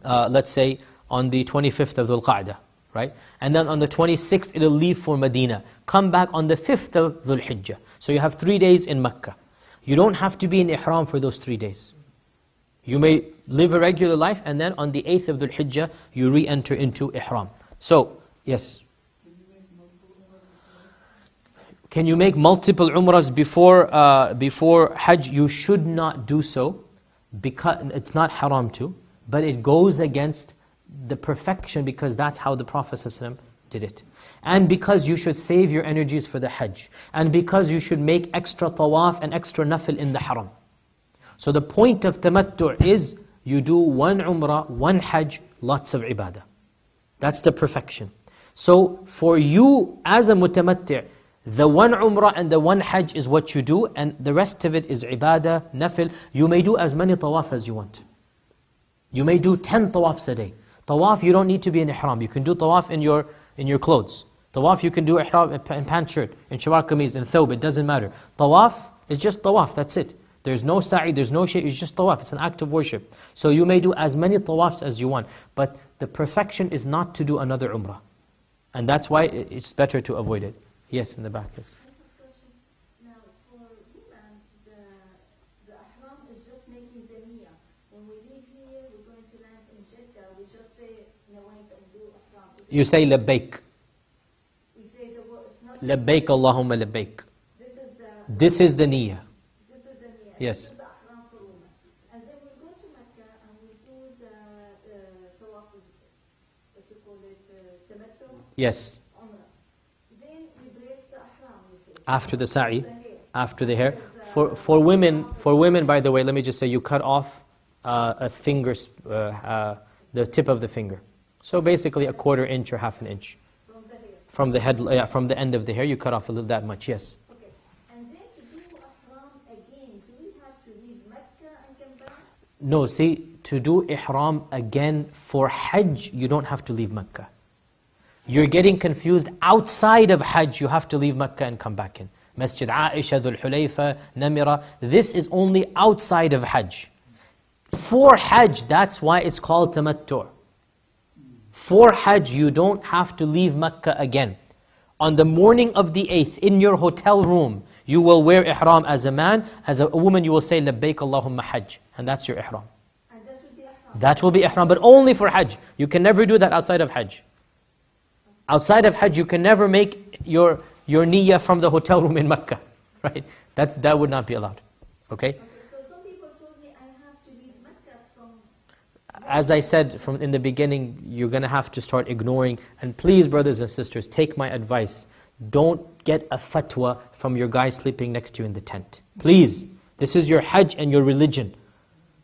let's say on the 25th of Dhul Qa'dah, right? And then on the 26th it'll leave for Medina. Come back on the 5th of Dhul Hijjah. So you have 3 days in Mecca. You don't have to be in Ihram for those 3 days. You may live a regular life and then on the 8th of Dhul Hijjah you re-enter into Ihram. So, yes? Can you make multiple umrahs before Hajj? You should not do so, because it's not haram to, but it goes against the perfection, because that's how the Prophet ﷺ did it. And because you should save your energies for the Hajj. And because you should make extra tawaf and extra nafil in the haram. So the point of tamattu' is, you do one umrah, one Hajj, lots of ibadah. That's the perfection. So for you as a mutamatti', the one umrah and the one Hajj is what you do, and the rest of it is ibadah, nafil. You may do as many tawaf as you want. You may do 10 tawafs a day. Tawaf, you don't need to be in ihram. You can do tawaf in your clothes. Tawaf, you can do ihram in pant shirt, in shalwar kameez, in thawb, it doesn't matter. Tawaf is just tawaf, that's it. There's no sa'i, there's no shay, it's just tawaf, it's an act of worship. So you may do as many tawafs as you want, but the perfection is not to do another umrah. And that's why it's better to avoid it. Yes, in the back. Yes. Now, for women, the ihram is just making the niyyah. When we leave here, we're going to land in Jeddah, we just say, nawayt and do ihram. You say labbaik. We say the word, it's not... Labbaik Allahumma labbaik. This is the niyyah. This is the niyyah. Yes. This is the ihram for women. And then we go to Mecca and we do the tawaf, what you call it, tamattu. Yes. After the sa'i, after the hair. For women, by the way, let me just say, you cut off a finger, the tip of the finger. So basically a 1/4 inch or 1/2 inch. From the head, from the end of the hair, you cut off a little that much, yes. Okay. And then to do ihram again, do we have to leave Mecca and come back? No, see, to do ihram again for Hajj, you don't have to leave Mecca. You're getting confused. Outside of Hajj, you have to leave Mecca and come back in. Masjid Aisha, Dhul Hulayfa, Namira. This is only outside of Hajj. For Hajj, that's why it's called tamattu'. For Hajj, you don't have to leave Mecca again. On the morning of the 8th, in your hotel room, you will wear ihram as a man. As a woman, you will say, Labbaik Allahumma Hajj. And that's your ihram. And that will be ihram? That will be ihram, but only for Hajj. You can never do that outside of Hajj. Outside of Hajj, you can never make your niyyah from the hotel room in Mecca, right? That would not be allowed, okay? Because some people told me I have to leave Mecca from... As I said from in the beginning, you're going to have to start ignoring. And please, brothers and sisters, take my advice. Don't get a fatwa from your guy sleeping next to you in the tent. Please, this is your Hajj and your religion.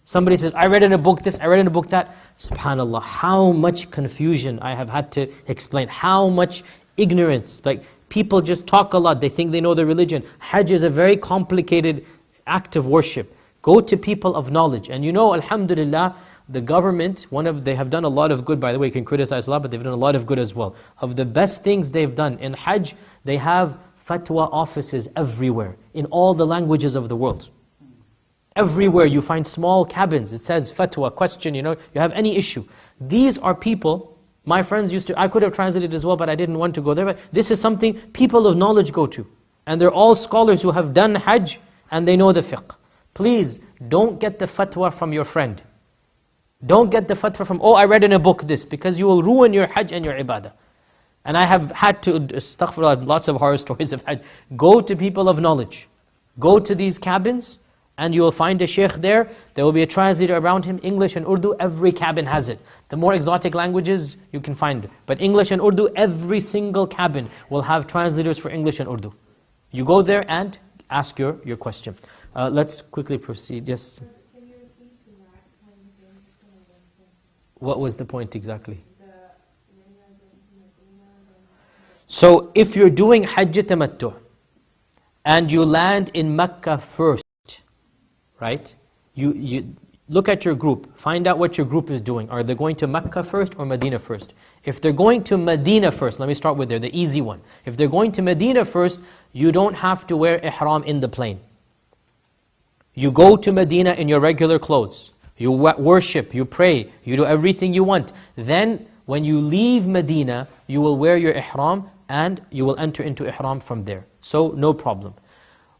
Somebody says, I read in a book this, I read in a book that. SubhanAllah, how much confusion I have had to explain. How much ignorance. Like, people just talk a lot. They think they know the religion. Hajj is a very complicated act of worship. Go to people of knowledge. And you know, alhamdulillah, the government, they have done a lot of good, by the way. You can criticize a lot, but they've done a lot of good as well. Of the best things they've done in Hajj, they have fatwa offices everywhere, in all the languages of the world. Everywhere you find small cabins, it says fatwa, question, you have any issue. These are people, my friends used to, I could have translated as well, but I didn't want to go there. But this is something people of knowledge go to. And they're all scholars who have done Hajj and they know the fiqh. Please, don't get the fatwa from your friend. Don't get the fatwa from, I read in a book this, because you will ruin your Hajj and your ibadah. And I have had to, astaghfirullah, lots of horror stories of Hajj. Go to people of knowledge. Go to these cabins, and you will find a sheikh there. There will be a translator around him. English and Urdu, every cabin has it. The more exotic languages, you can find it. But English and Urdu, every single cabin will have translators for English and Urdu. You go there and ask your question. Let's quickly proceed. Yes? What was the point exactly? So if you're doing Hajj Tamattu' and you land in Mecca first, right? You look at your group, find out what your group is doing. Are they going to Mecca first or Medina first? If they're going to Medina first, let me start with there, the easy one. If they're going to Medina first, you don't have to wear ihram in the plane. You go to Medina in your regular clothes. You worship, you pray, you do everything you want. Then when you leave Medina, you will wear your ihram and you will enter into ihram from there. So no problem.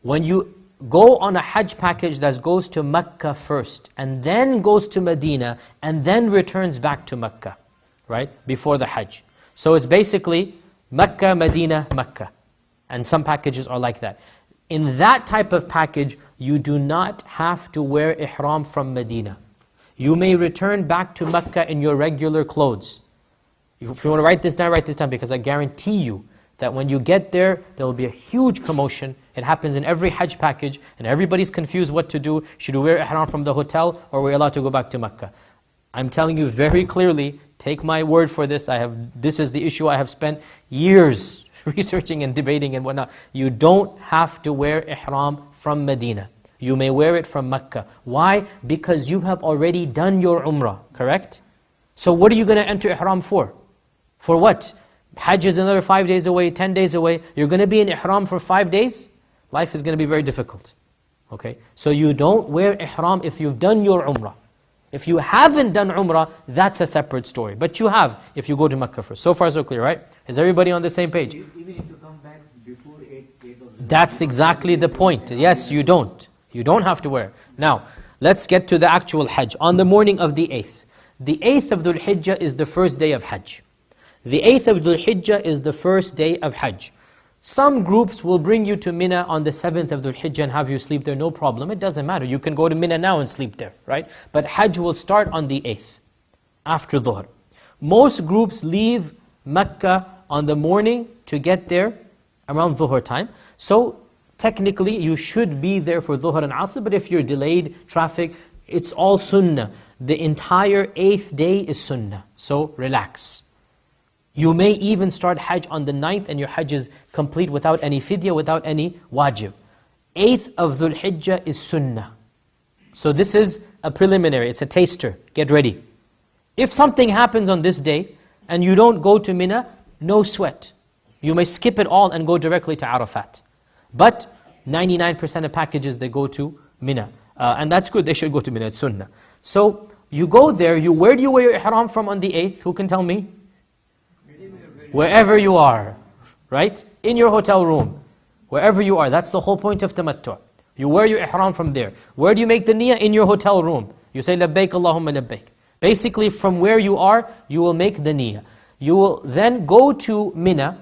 When you go on a Hajj package that goes to Mecca first and then goes to Medina and then returns back to Mecca, right, before the Hajj. So it's basically Mecca, Medina, Mecca. And some packages are like that. In that type of package, you do not have to wear ihram from Medina. You may return back to Mecca in your regular clothes. If you want to write this down, because I guarantee you that when you get there will be a huge commotion. It happens in every Hajj package, and everybody's confused what to do. Should we wear ihram from the hotel, or are we allowed to go back to Mecca? I'm telling you very clearly, take my word for this, this is the issue I have spent years researching and debating and whatnot. You don't have to wear ihram from Medina. You may wear it from Mecca. Why? Because you have already done your umrah, correct? So what are you going to enter ihram for? For what? Hajj is another 5 days away, 10 days away. You're going to be in ihram for 5 days? Life is going to be very difficult. Okay? So you don't wear ihram if you've done your umrah. If you haven't done umrah, that's a separate story. But you have if you go to Mecca first. So far so clear, right? Is everybody on the same page? Even if you come back before 8 of That's exactly the point. Yes, you don't. You don't have to wear. Now, let's get to the actual Hajj. On the morning of the 8th. The 8th of Dhul Hijjah is the first day of Hajj. The 8th of Dhul Hijjah is the first day of Hajj. Some groups will bring you to Mina on the 7th of Dhul Hijjah and have you sleep there, no problem. It doesn't matter. You can go to Mina now and sleep there, right? But Hajj will start on the 8th, after Dhuhr. Most groups leave Mecca on the morning to get there around Dhuhr time. So technically you should be there for Dhuhr and Asr, but if you're delayed, traffic, it's all sunnah. The entire 8th day is sunnah. So relax. You may even start Hajj on the 9th and your Hajj is complete without any fidya, without any wajib. 8th of Dhul Hijjah is sunnah. So this is a preliminary, it's a taster. Get ready. If something happens on this day and you don't go to Mina, no sweat. You may skip it all and go directly to Arafat. But 99% of packages, they go to Mina. And that's good, they should go to Mina, it's sunnah. So you go there, where do you wear your ihram from on the 8th? Who can tell me? Wherever you are, right? In your hotel room, wherever you are. That's the whole point of tamattu'. You wear your ihram from there. Where do you make the niyyah? In your hotel room. You say, labbaik Allahumma labbaik. Basically, from where you are, you will make the niyyah. You will then go to Mina.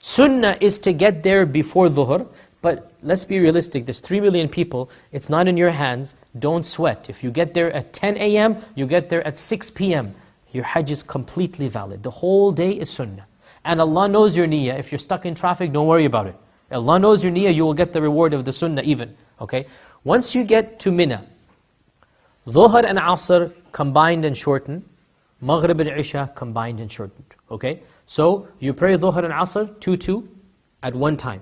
Sunnah is to get there before Dhuhr, but let's be realistic, there's 3 million people, it's not in your hands, don't sweat. If you get there at 10 a.m., you get there at 6 p.m., your Hajj is completely valid. The whole day is sunnah. And Allah knows your niyyah. If you're stuck in traffic, don't worry about it. Allah knows your niyyah, you will get the reward of the sunnah even. Okay? Once you get to Mina, Dhuhr and Asr combined and shortened, Maghrib and Isha combined and shortened. Okay? So you pray Dhuhr and Asr 2-2 at one time.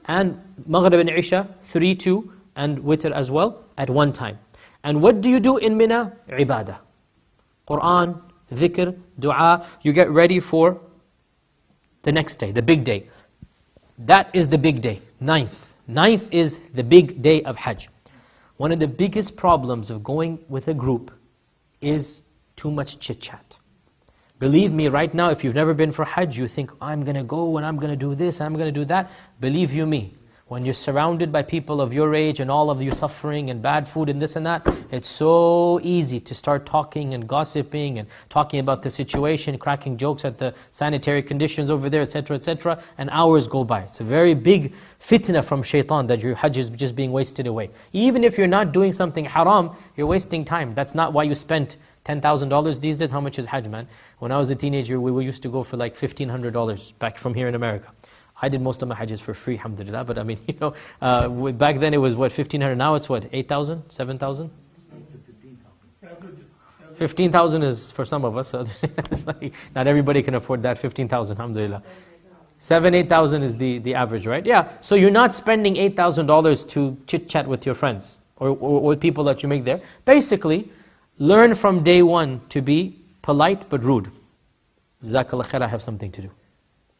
And Maghrib and Isha 3-2 and Witr as well at one time. And what do you do in Mina? Ibadah. Quran, dhikr, dua. You get ready for the next day, the big day. That is the big day, 9th. 9th is the big day of Hajj. One of the biggest problems of going with a group is too much chit-chat. Believe me, right now, if you've never been for Hajj, you think, I'm going to go and I'm going to do this and I'm going to do that. Believe you me, when you're surrounded by people of your age and all of you suffering and bad food and this and that, it's so easy to start talking and gossiping and talking about the situation, cracking jokes at the sanitary conditions over there, etc., and hours go by. It's a very big fitna from shaitan that your Hajj is just being wasted away. Even if you're not doing something haram, you're wasting time. That's not why you spent $10,000 these days. How much is Hajj, man? When I was a teenager, we used to go for like $1,500 back from here in America. I did most of my Hajjs for free, alhamdulillah, but I mean, back then it was what, 1,500, now it's what, 8,000, 7,000? 15,000 is for some of us, so it's like, not everybody can afford that, 15,000, alhamdulillah. 8,000 is the average, right? Yeah, so you're not spending $8,000 to chit-chat with your friends or with people that you make there. Basically, learn from day one to be polite but rude. Jazakallah khair, I have something to do.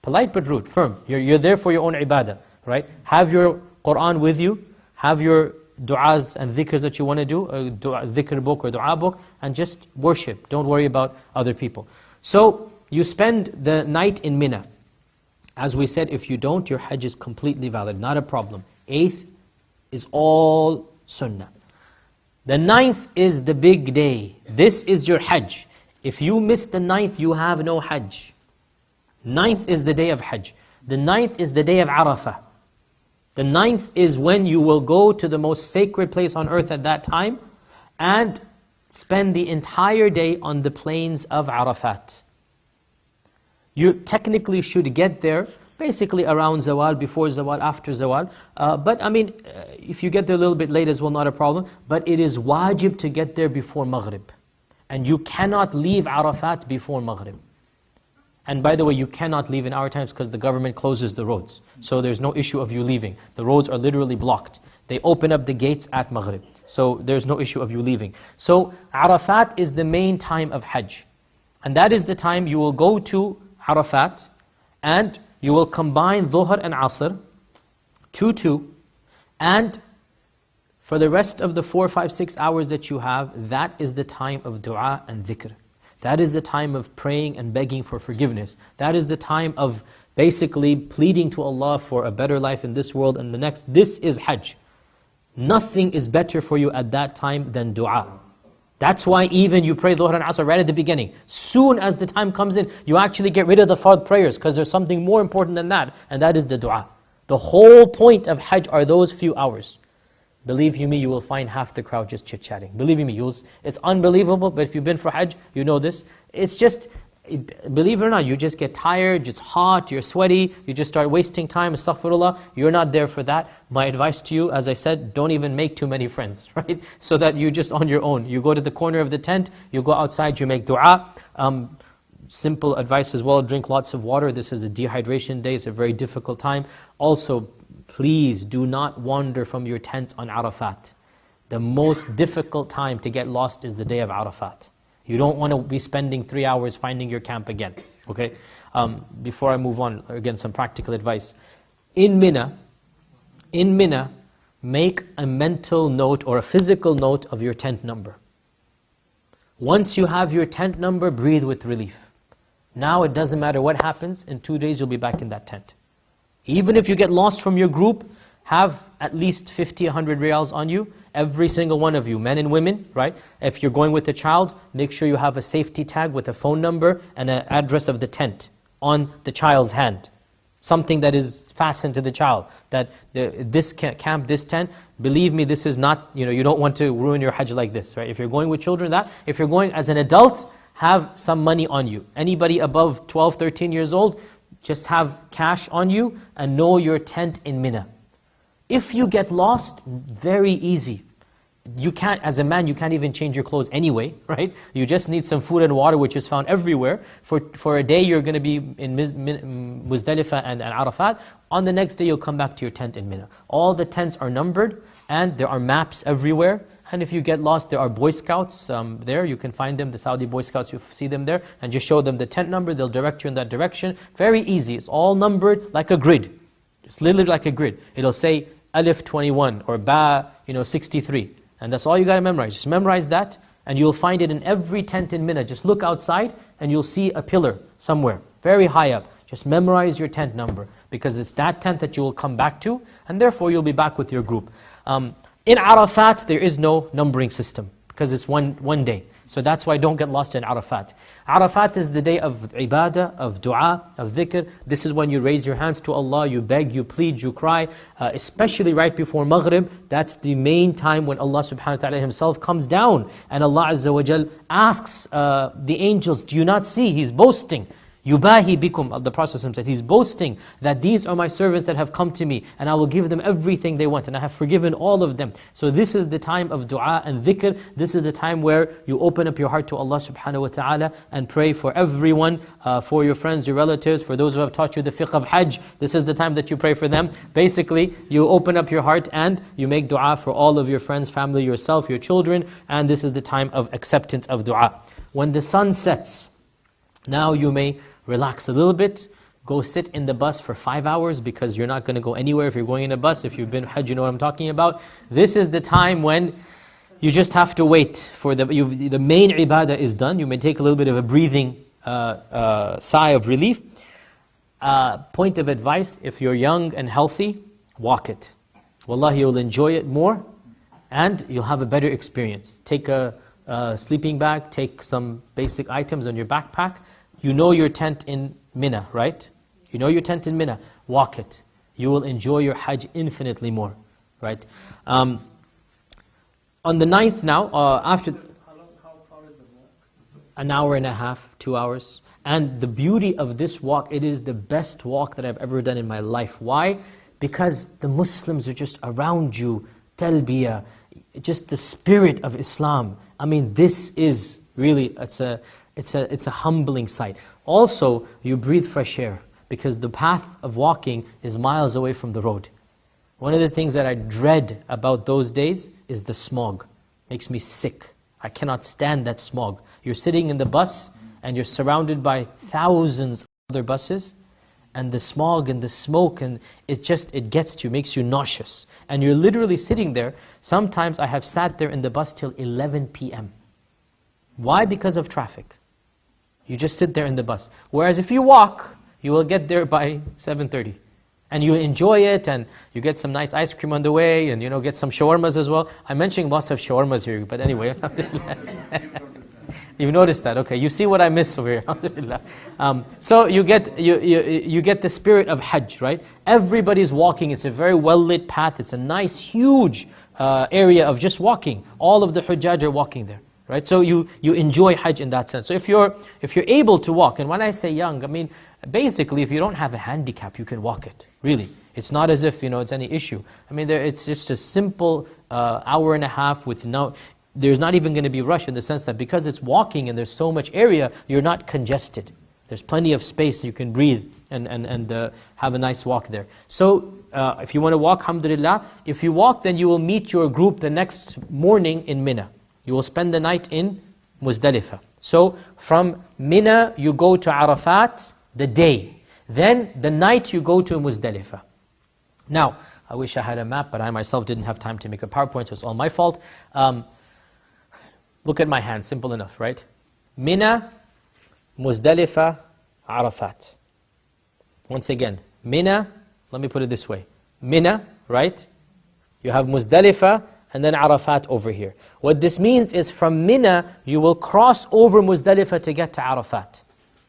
Polite but rude, firm. You're there for your own ibadah, right? Have your Qur'an with you, have your du'as and dhikrs that you want to do, a dhikr book or du'a book, and just worship. Don't worry about other people. So, you spend the night in Mina. As we said, if you don't, your Hajj is completely valid, not a problem. 8th is all sunnah. The 9th is the big day. This is your Hajj. If you miss the 9th, you have no Hajj. 9th is the day of Hajj. The 9th is the day of Arafah. The 9th is when you will go to the most sacred place on earth at that time and spend the entire day on the plains of Arafat. You technically should get there basically around Zawal, before Zawal, after Zawal. But I mean, if you get there a little bit late as well, not a problem. But it is wajib to get there before Maghrib. And you cannot leave Arafat before Maghrib. And by the way, you cannot leave in our times because the government closes the roads. So there's no issue of you leaving. The roads are literally blocked. They open up the gates at Maghrib. So there's no issue of you leaving. So Arafat is the main time of Hajj. And that is the time you will go to Arafat and you will combine Dhuhr and Asr, 2-2, and for the rest of the 4, 5, 6 hours that you have, that is the time of dua and dhikr. That is the time of praying and begging for forgiveness. That is the time of basically pleading to Allah for a better life in this world and the next. This is Hajj. Nothing is better for you at that time than dua. That's why even you pray Dhuhr and Asr right at the beginning. Soon as the time comes in, you actually get rid of the fard prayers because there's something more important than that, and that is the dua. The whole point of Hajj are those few hours. Believe you me, you will find half the crowd just chit-chatting. Believe you me, it's unbelievable, but if you've been for Hajj, you know this. It's just, believe it or not, you just get tired, it's hot, you're sweaty, you just start wasting time, astaghfirullah. You're not there for that. My advice to you, as I said, don't even make too many friends, right? So that you're just on your own. You go to the corner of the tent, you go outside, you make dua. Simple advice as well, drink lots of water. This is a dehydration day, it's a very difficult time. Also, please do not wander from your tent on Arafat. The most difficult time to get lost is the day of Arafat. You don't want to be spending 3 hours finding your camp again. Okay? Before I move on, again some practical advice. In Mina, make a mental note or a physical note of your tent number. Once you have your tent number, breathe with relief. Now it doesn't matter what happens, in 2 days you'll be back in that tent. Even if you get lost from your group, have at least 50, 100 riyals on you. Every single one of you, men and women, right? If you're going with a child, make sure you have a safety tag with a phone number and an address of the tent on the child's hand. Something that is fastened to the child. That this camp, this tent, believe me, this is not, you don't want to ruin your Hajj like this, right? If you're going with children, that. If you're going as an adult, have some money on you. Anybody above 12, 13 years old, just have cash on you and know your tent in Mina. If you get lost, very easy. You can't, as a man, you can't even change your clothes anyway, right? You just need some food and water, which is found everywhere. For a day, you're going to be in Muzdalifah and Arafat. On the next day, you'll come back to your tent in Mina. All the tents are numbered, and there are maps everywhere. And if you get lost, there are Boy Scouts there. You can find them, the Saudi Boy Scouts, you see them there. And just show them the tent number, they'll direct you in that direction. Very easy, it's all numbered like a grid. It's literally like a grid. It'll say Alif 21 or Ba 63. And that's all you got to memorize. Just memorize that and you'll find it in every tent in Mina. Just look outside and you'll see a pillar somewhere, very high up. Just memorize your tent number because it's that tent that you will come back to and therefore you'll be back with your group. In Arafat, there is no numbering system because it's one day. So that's why don't get lost in Arafat. Arafat is the day of ibadah, of dua, of dhikr. This is when you raise your hands to Allah, you beg, you plead, you cry, especially right before Maghrib. That's the main time when Allah subhanahu wa ta'ala Himself comes down and Allah Azza wa Jal asks the angels, do you not see? He's boasting. Yubahi bikum, the Prophet said, he's boasting that these are my servants that have come to me and I will give them everything they want and I have forgiven all of them. So this is the time of dua and dhikr. This is the time where you open up your heart to Allah subhanahu wa ta'ala and pray for everyone, for your friends, your relatives, for those who have taught you the fiqh of Hajj. This is the time that you pray for them. Basically, you open up your heart and you make dua for all of your friends, family, yourself, your children, and this is the time of acceptance of dua. When the sun sets, now you may relax a little bit, go sit in the bus for 5 hours because you're not going to go anywhere if you're going in a bus. If you've been Hajj, you know what I'm talking about. This is the time when you just have to wait for the main ibadah is done. You may take a little bit of a breathing sigh of relief. Point of advice, if you're young and healthy, walk it. Wallahi, you'll enjoy it more and you'll have a better experience. Take a sleeping bag, take some basic items on your backpack. You know your tent in Mina, right? You know your tent in Mina. Walk it. You will enjoy your Hajj infinitely more, right? On the 9th now, after How far is the walk? an hour and a half, 2 hours. And the beauty of this walk, it is the best walk that I've ever done in my life. Why? Because the Muslims are just around you, talbiyah, just the spirit of Islam. I mean, this is really, it's a humbling sight. Also, you breathe fresh air because the path of walking is miles away from the road. One of the things that I dread about those days is the smog. Makes me sick. I cannot stand that smog. You're sitting in the bus and you're surrounded by thousands of other buses and the smog and the smoke, and it gets to you, makes you nauseous. And you're literally sitting there. Sometimes I have sat there in the bus till 11 p.m. Why? Because of traffic. You just sit there in the bus. Whereas if you walk, you will get there by 7:30. And you enjoy it, and you get some nice ice cream on the way, and get some shawarmas as well. I'm mentioning lots of shawarmas here, but anyway. You've noticed that, okay. You see what I miss over here, alhamdulillah. So you get the spirit of Hajj, right? Everybody's walking, it's a very well-lit path, it's a nice, huge area of just walking. All of the Hujjaj are walking there. Right? So you enjoy Hajj in that sense. So if you're able to walk, and when I say young, I mean basically if you don't have a handicap, you can walk it. Really, it's not as if it's any issue. I mean, it's just a simple hour and a half with there's not even going to be rush in the sense that because it's walking and there's so much area, you're not congested. There's plenty of space, you can breathe and have a nice walk there. So if you want to walk, alhamdulillah, if you walk, then you will meet your group the next morning in Mina. You will spend the night in Muzdalifah. So from Mina you go to Arafat the day. Then the night you go to Muzdalifah. Now, I wish I had a map, but I myself didn't have time to make a PowerPoint, so it's all my fault. Look at my hand, simple enough, right? Mina, Muzdalifah, Arafat. Once again, Mina, let me put it this way. Mina, right? You have Muzdalifah, and then Arafat over here. What this means is from Mina, you will cross over Muzdalifah to get to Arafat.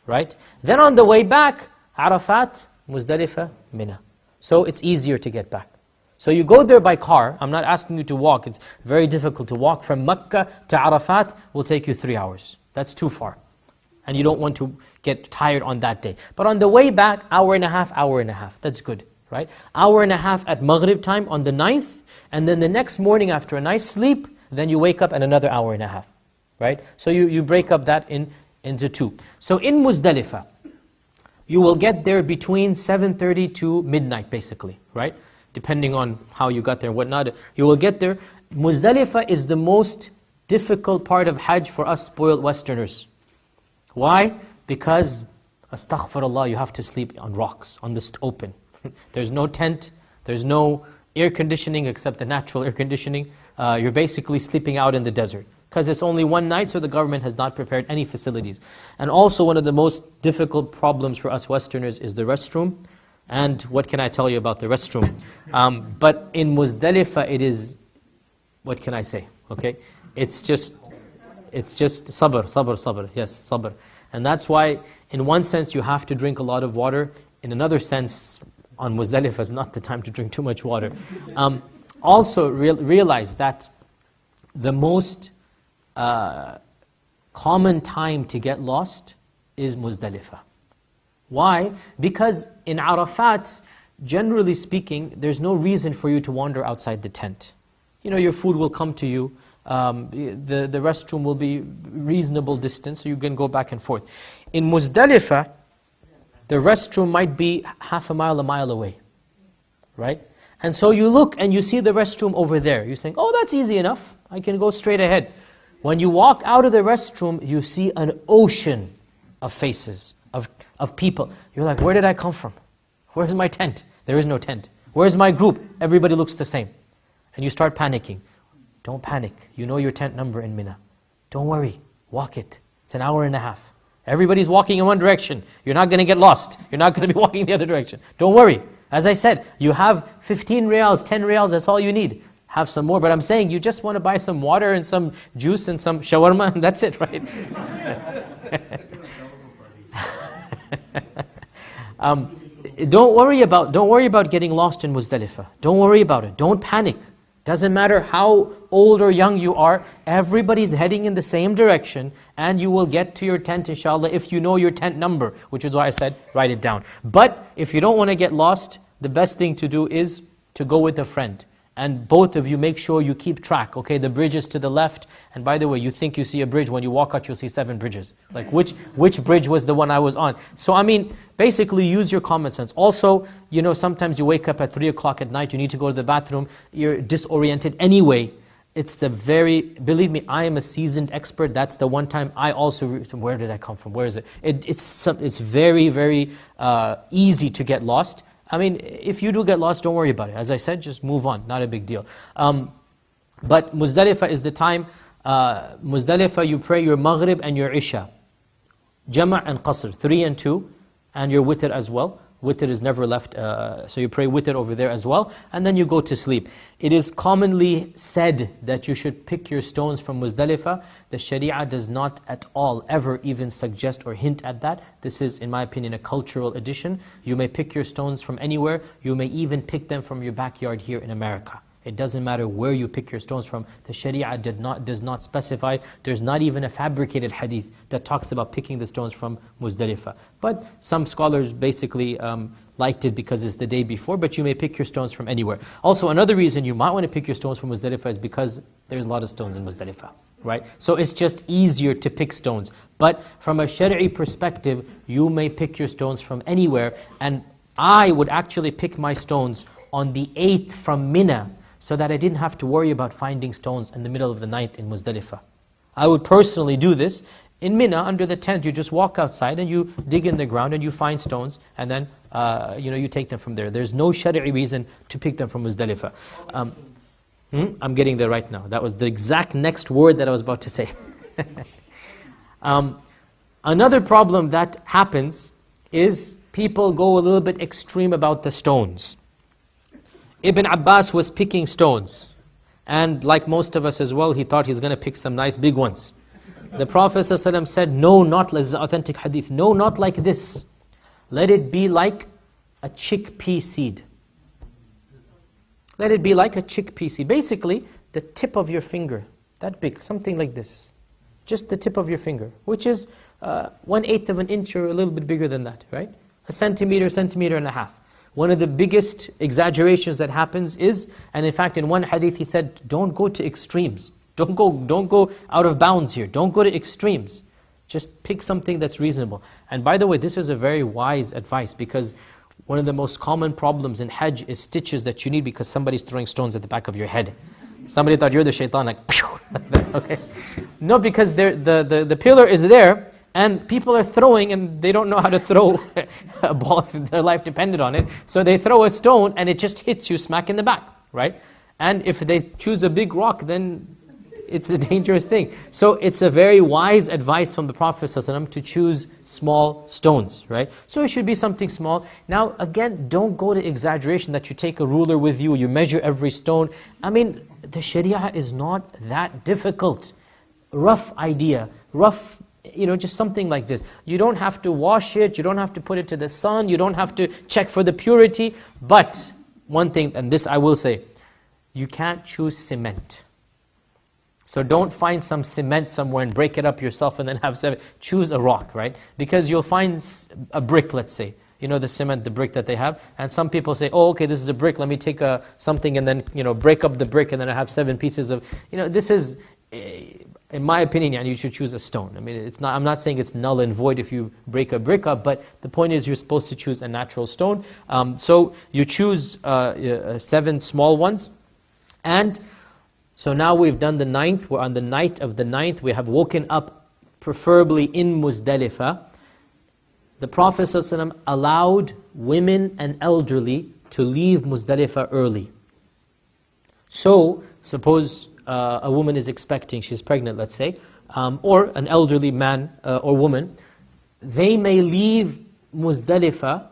Right? Then on the way back, Arafat, Muzdalifah, Mina. So it's easier to get back. So you go there by car. I'm not asking you to walk. It's very difficult to walk from Mecca to Arafat. Will take you 3 hours. That's too far. And you don't want to get tired on that day. But on the way back, hour and a half. That's good. Right? Hour and a half at Maghrib time on the 9th. And then the next morning after a nice sleep, then you wake up at another hour and a half. Right? So you break up that into two. So in Muzdalifah, you will get there between 7:30 to midnight basically. Right? Depending on how you got there and whatnot. You will get there. Muzdalifah is the most difficult part of Hajj for us spoiled Westerners. Why? Because, astaghfirullah, you have to sleep on rocks, on the open. There's no tent, there's no air conditioning except the natural air conditioning. You're basically sleeping out in the desert. Because it's only one night, so the government has not prepared any facilities. And also one of the most difficult problems for us Westerners is the restroom. And what can I tell you about the restroom? But in Muzdalifah it is, what can I say? Okay, it's just sabr. Yes, sabr. And that's why in one sense you have to drink a lot of water. In another sense, on Muzdalifah is not the time to drink too much water. Also realize that the most common time to get lost is Muzdalifah. Why? Because in Arafat, generally speaking, there's no reason for you to wander outside the tent. Your food will come to you. The restroom will be reasonable distance, so you can go back and forth. In Muzdalifah, the restroom might be half a mile away, right? And so you look and you see the restroom over there. You think, oh, that's easy enough. I can go straight ahead. When you walk out of the restroom, you see an ocean of faces, of people. You're like, where did I come from? Where's my tent? There is no tent. Where's my group? Everybody looks the same. And you start panicking. Don't panic. You know your tent number in Mina. Don't worry. Walk it. It's an hour and a half. Everybody's walking in one direction. You're not going to get lost. You're not going to be walking the other direction. Don't worry. As I said, you have 15 riyals, 10 riyals, that's all you need. Have some more, but I'm saying you just want to buy some water and some juice and some shawarma, and that's it, right? Don't worry about getting lost in Muzdalifah. Don't worry about it. Don't panic. Doesn't matter how old or young you are, everybody's heading in the same direction, and you will get to your tent, inshallah, if you know your tent number, which is why I said, write it down. But if you don't want to get lost, the best thing to do is to go with a friend. And both of you make sure you keep track. Okay, the bridge is to the left. And by the way, you think you see a bridge. When you walk out, you'll see 7 bridges. Like, which bridge was the one I was on? So, basically use your common sense. Also, sometimes you wake up at 3 o'clock at night, you need to go to the bathroom, you're disoriented anyway. Believe me, I am a seasoned expert. That's the one time I also, where did I come from? Where is it? It's very, very easy to get lost. If you do get lost, don't worry about it. As I said, just move on, not a big deal. But Muzdalifah is the time, Muzdalifah you pray your Maghrib and your Isha. Jama' and Qasr, 3 and 2, and your Witr as well. Witr is never left, so you pray Witr over there as well, and then you go to sleep. It is commonly said that you should pick your stones from Muzdalifah. The Sharia does not at all ever even suggest or hint at that. This is, in my opinion, a cultural addition. You may pick your stones from anywhere. You may even pick them from your backyard here in America. It doesn't matter where you pick your stones from. The Sharia does not specify. There's not even a fabricated hadith that talks about picking the stones from Muzdalifah. But some scholars basically liked it because it's the day before, but you may pick your stones from anywhere. Also, another reason you might want to pick your stones from Muzdalifah is because there's a lot of stones in Muzdalifah, right? So it's just easier to pick stones. But from a Shari'i perspective, you may pick your stones from anywhere, and I would actually pick my stones on the 8th from Mina, so that I didn't have to worry about finding stones in the middle of the night in Muzdalifah. I would personally do this. In Mina, under the tent, you just walk outside and you dig in the ground and you find stones, and then you take them from there. There's no Shari'i reason to pick them from Muzdalifah. I'm getting there right now. That was the exact next word that I was about to say. Another problem that happens is people go a little bit extreme about the stones. Ibn Abbas was picking stones, and like most of us as well, he thought he's going to pick some nice big ones. The Prophet ﷺ said, no, not like this authentic hadith, no, not like this. Let it be like a chickpea seed. Let it be like a chickpea seed. Basically, the tip of your finger, that big, something like this. Just the tip of your finger, which is 1/8 of an inch or a little bit bigger than that, right? A centimeter and a half. One of the biggest exaggerations that happens is, and in fact in one hadith he said, don't go to extremes. Don't go out of bounds here. Don't go to extremes. Just pick something that's reasonable. And by the way, this is a very wise advice, because one of the most common problems in Hajj is stitches that you need because somebody's throwing stones at the back of your head. Somebody thought you're the shaitan, like, pew, like that, okay? No, because the pillar is there, and people are throwing, and they don't know how to throw a ball if their life depended on it. So they throw a stone, and it just hits you smack in the back, right? And if they choose a big rock, then it's a dangerous thing. So it's a very wise advice from the Prophet ﷺ to choose small stones, right? So it should be something small. Now, again, don't go to exaggeration that you take a ruler with you, you measure every stone. The Sharia is not that difficult. Rough idea, just something like this. You don't have to wash it, you don't have to put it to the sun, you don't have to check for the purity. But one thing, and this I will say, you can't choose cement. So don't find some cement somewhere and break it up yourself and then have 7. Choose a rock, right? Because you'll find a brick, let's say. You know the cement, the brick that they have? And some people say, oh, okay, this is a brick, let me take something and then, break up the brick and then I have 7 pieces of... this is, in my opinion, you should choose a stone. I mean, I'm not saying it's null and void if you break a brick up, but the point is you're supposed to choose a natural stone. So you choose 7 small ones. And so now we've done the 9th, we're on the night of the 9th, we have woken up preferably in Muzdalifah. The Prophet ﷺ allowed women and elderly to leave Muzdalifah early. So, suppose a woman is expecting, she's pregnant, let's say, or an elderly man or woman, they may leave Muzdalifah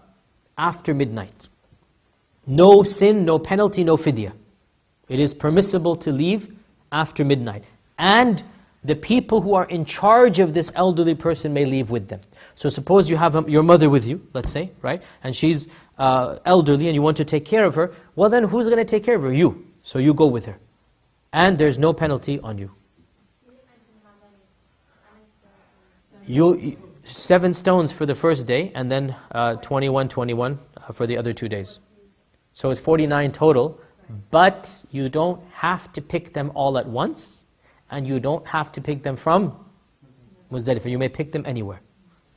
after midnight. No sin, no penalty, no fidyah. It is permissible to leave after midnight. And the people who are in charge of this elderly person may leave with them. So suppose you have your mother with you, let's say, right? And she's elderly and you want to take care of her. Well then, who's going to take care of her? You. So you go with her. And there's no penalty on you. 7 stones for the first day, and then 21 for the other 2 days. So it's 49 total. But you don't have to pick them all at once, and you don't have to pick them from Muzdalifah. You may pick them anywhere,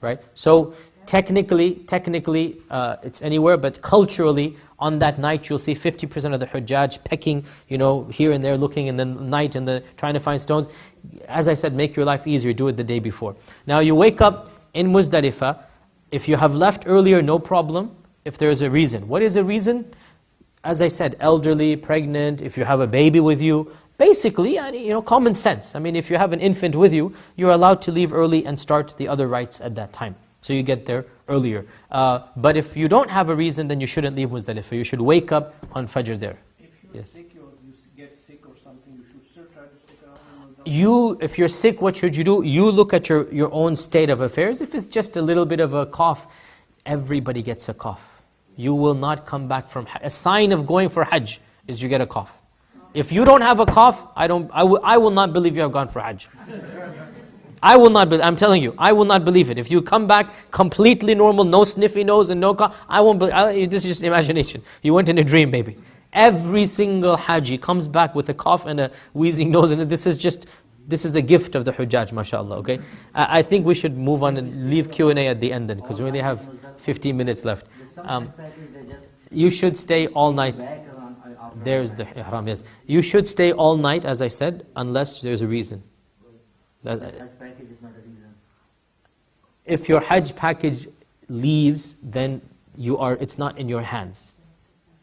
right? So technically, it's anywhere, but culturally, on that night, you'll see 50% of the Hujjaj pecking, here and there, looking in the night and trying to find stones. As I said, make your life easier, do it the day before. Now you wake up in Muzdalifah. If you have left earlier, no problem, if there is a reason. What is a reason? As I said, elderly, pregnant, if you have a baby with you, basically, common sense. I mean, if you have an infant with you, you're allowed to leave early and start the other rites at that time. So you get there earlier. But if you don't have a reason, then you shouldn't leave Muzdalifah. You should wake up on Fajr there. If you're sick or you get sick or something, you should still try to stick around. If you're sick, what should you do? You look at your own state of affairs. If it's just a little bit of a cough, everybody gets a cough. You will not come back from Hajj. A sign of going for Hajj is you get a cough. If you don't have a cough, I will not believe you have gone for Hajj. I will not believe, I'm telling you, I will not believe it. If you come back completely normal, no sniffy nose and no cough, I won't believe, this is just imagination. You went in a dream, maybe. Every single Haji comes back with a cough and a wheezing nose, and this is the gift of the Hujjaj, mashallah, okay? I think we should move on and leave Q&A at the end then, because we only have 15 minutes left. You should stay all night. There's the ihram, yes. You should stay all night, as I said, unless there's a reason. Hajj package is not a reason. If your Hajj package leaves, then it's not in your hands.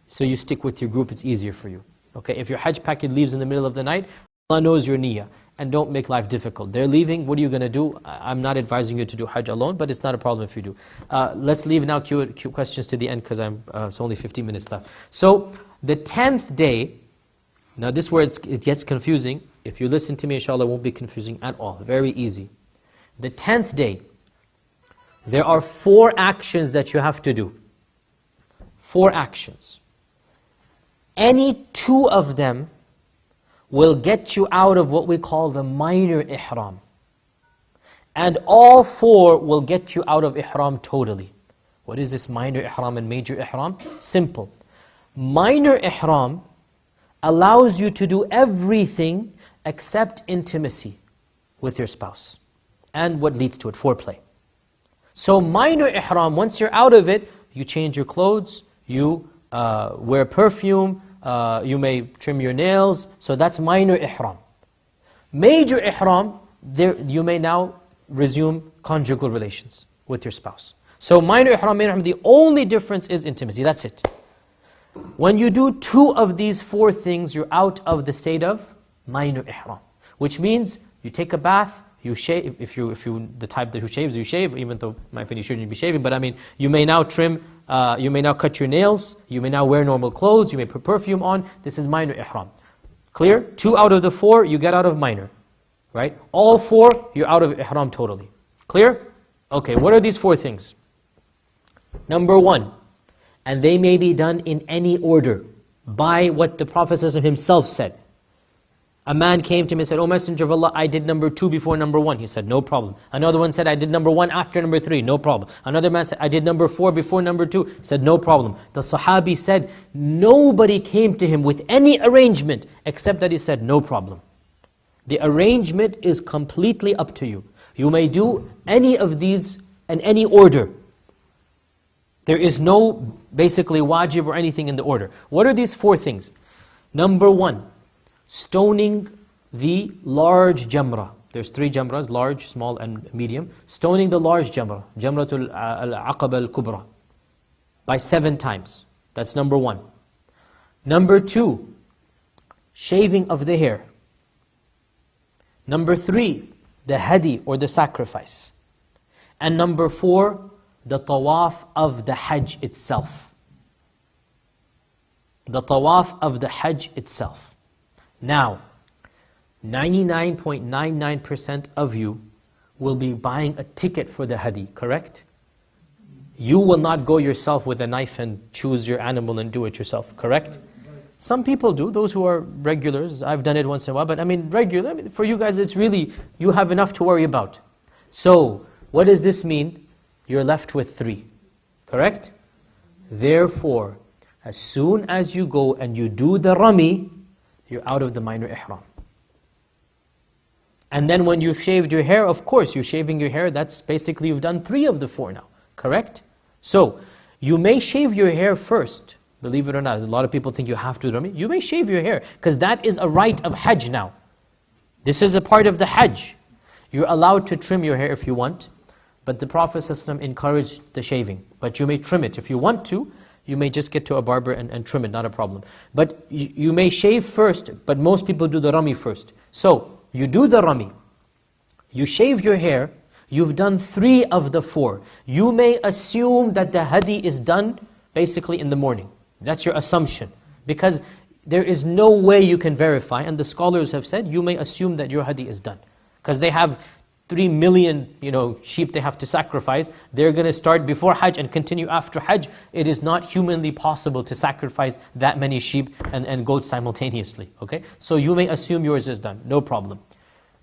So you stick with your group, it's easier for you. Okay, if your Hajj package leaves in the middle of the night, Allah knows your niyyah. And don't make life difficult. They're leaving, what are you going to do? I'm not advising you to do Hajj alone, but it's not a problem if you do. Let's leave now questions to the end, because it's only 15 minutes left. So, the 10th day, now this is where it gets confusing. If you listen to me, inshallah, it won't be confusing at all. Very easy. The 10th day, there are 4 actions that you have to do. 4 actions. Any 2 of them will get you out of what we call the minor ihram. And all 4 will get you out of ihram totally. What is this minor ihram and major ihram? Simple. Minor ihram allows you to do everything except intimacy with your spouse. And what leads to it, foreplay. So minor ihram, once you're out of it, you change your clothes, you wear perfume, you may trim your nails, so that's minor ihram. Major ihram, you may now resume conjugal relations with your spouse. So minor ihram, major ihram, the only difference is intimacy, that's it. When you do 2 of these 4 things, you're out of the state of minor ihram. Which means, you take a bath, you shave, if you the type who shaves, you shave, even though, in my opinion, you shouldn't be shaving, but I mean, you may now trim, you may now cut your nails, you may now wear normal clothes, you may put perfume on, this is minor ihram. Clear? 2 out of the 4, you get out of minor. Right? All 4, you're out of ihram totally. Clear? Okay, what are these 4 things? Number 1, and they may be done in any order, by what the Prophet ﷺ himself said. A man came to him and said, "O Messenger of Allah, I did number 2 before number 1. He said, "No problem." Another one said, "I did number 1 after number 3. No problem." Another man said, "I did number 4 before number 2. He said, "No problem." The Sahabi said, nobody came to him with any arrangement except that he said, "No problem." The arrangement is completely up to you. You may do any of these in any order. There is no basically wajib or anything in the order. What are these 4 things? Number 1, stoning the large jamrah. There's 3 jamras, large, small and medium. Stoning the large jamrah, Jamratul al-Aqaba al-Kubra, by 7 times. That's number 1. Number 2, shaving of the hair. Number 3, the hadi or the sacrifice. And number 4, the tawaf of the Hajj itself. The tawaf of the Hajj itself. Now, 99.99% of you will be buying a ticket for the hadi, correct? You will not go yourself with a knife and choose your animal and do it yourself, correct? Some people do, those who are regulars. I've done it once in a while, but for you guys it's really, you have enough to worry about. So, what does this mean? You're left with 3, correct? Therefore, as soon as you go and you do the rami, you're out of the minor ihram. And then when you've shaved your hair, of course, you're shaving your hair, that's basically you've done 3 of the 4 now, correct? So, you may shave your hair first, believe it or not. A lot of people think you have to do rami. You may shave your hair, because that is a right of Hajj now. This is a part of the Hajj. You're allowed to trim your hair if you want, but the Prophet ﷺ encouraged the shaving. But you may trim it. If you want to, you may just get to a barber and trim it, not a problem. But you may shave first, but most people do the rami first. So, you do the rami, you shave your hair, you've done 3 of the 4. You may assume that the hadi is done basically in the morning. That's your assumption. Because there is no way you can verify, and the scholars have said, you may assume that your hadi is done. Because they have 3 million sheep they have to sacrifice. They're going to start before Hajj and continue after Hajj. It is not humanly possible to sacrifice that many sheep and goats simultaneously. Okay? So you may assume yours is done, no problem.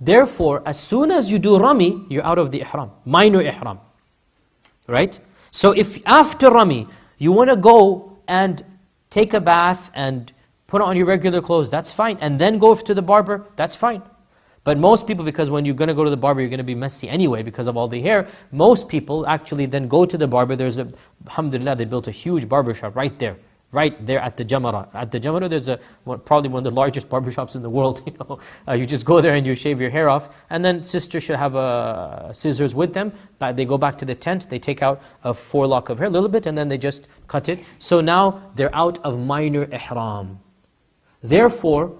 Therefore, as soon as you do rami, you're out of the ihram, minor ihram. Right? So if after rami, you want to go and take a bath and put on your regular clothes, that's fine. And then go to the barber, that's fine. But most people, because when you're going to go to the barber, you're going to be messy anyway because of all the hair. Most people actually then go to the barber. Alhamdulillah, they built a huge barber shop right there at the Jamara. At the Jamara, there's probably one of the largest barber shops in the world. You just go there and you shave your hair off. And then sisters should have scissors with them. They go back to the tent, they take out a 4 lock of hair, a little bit, and then they just cut it. So now they're out of minor ihram. Therefore,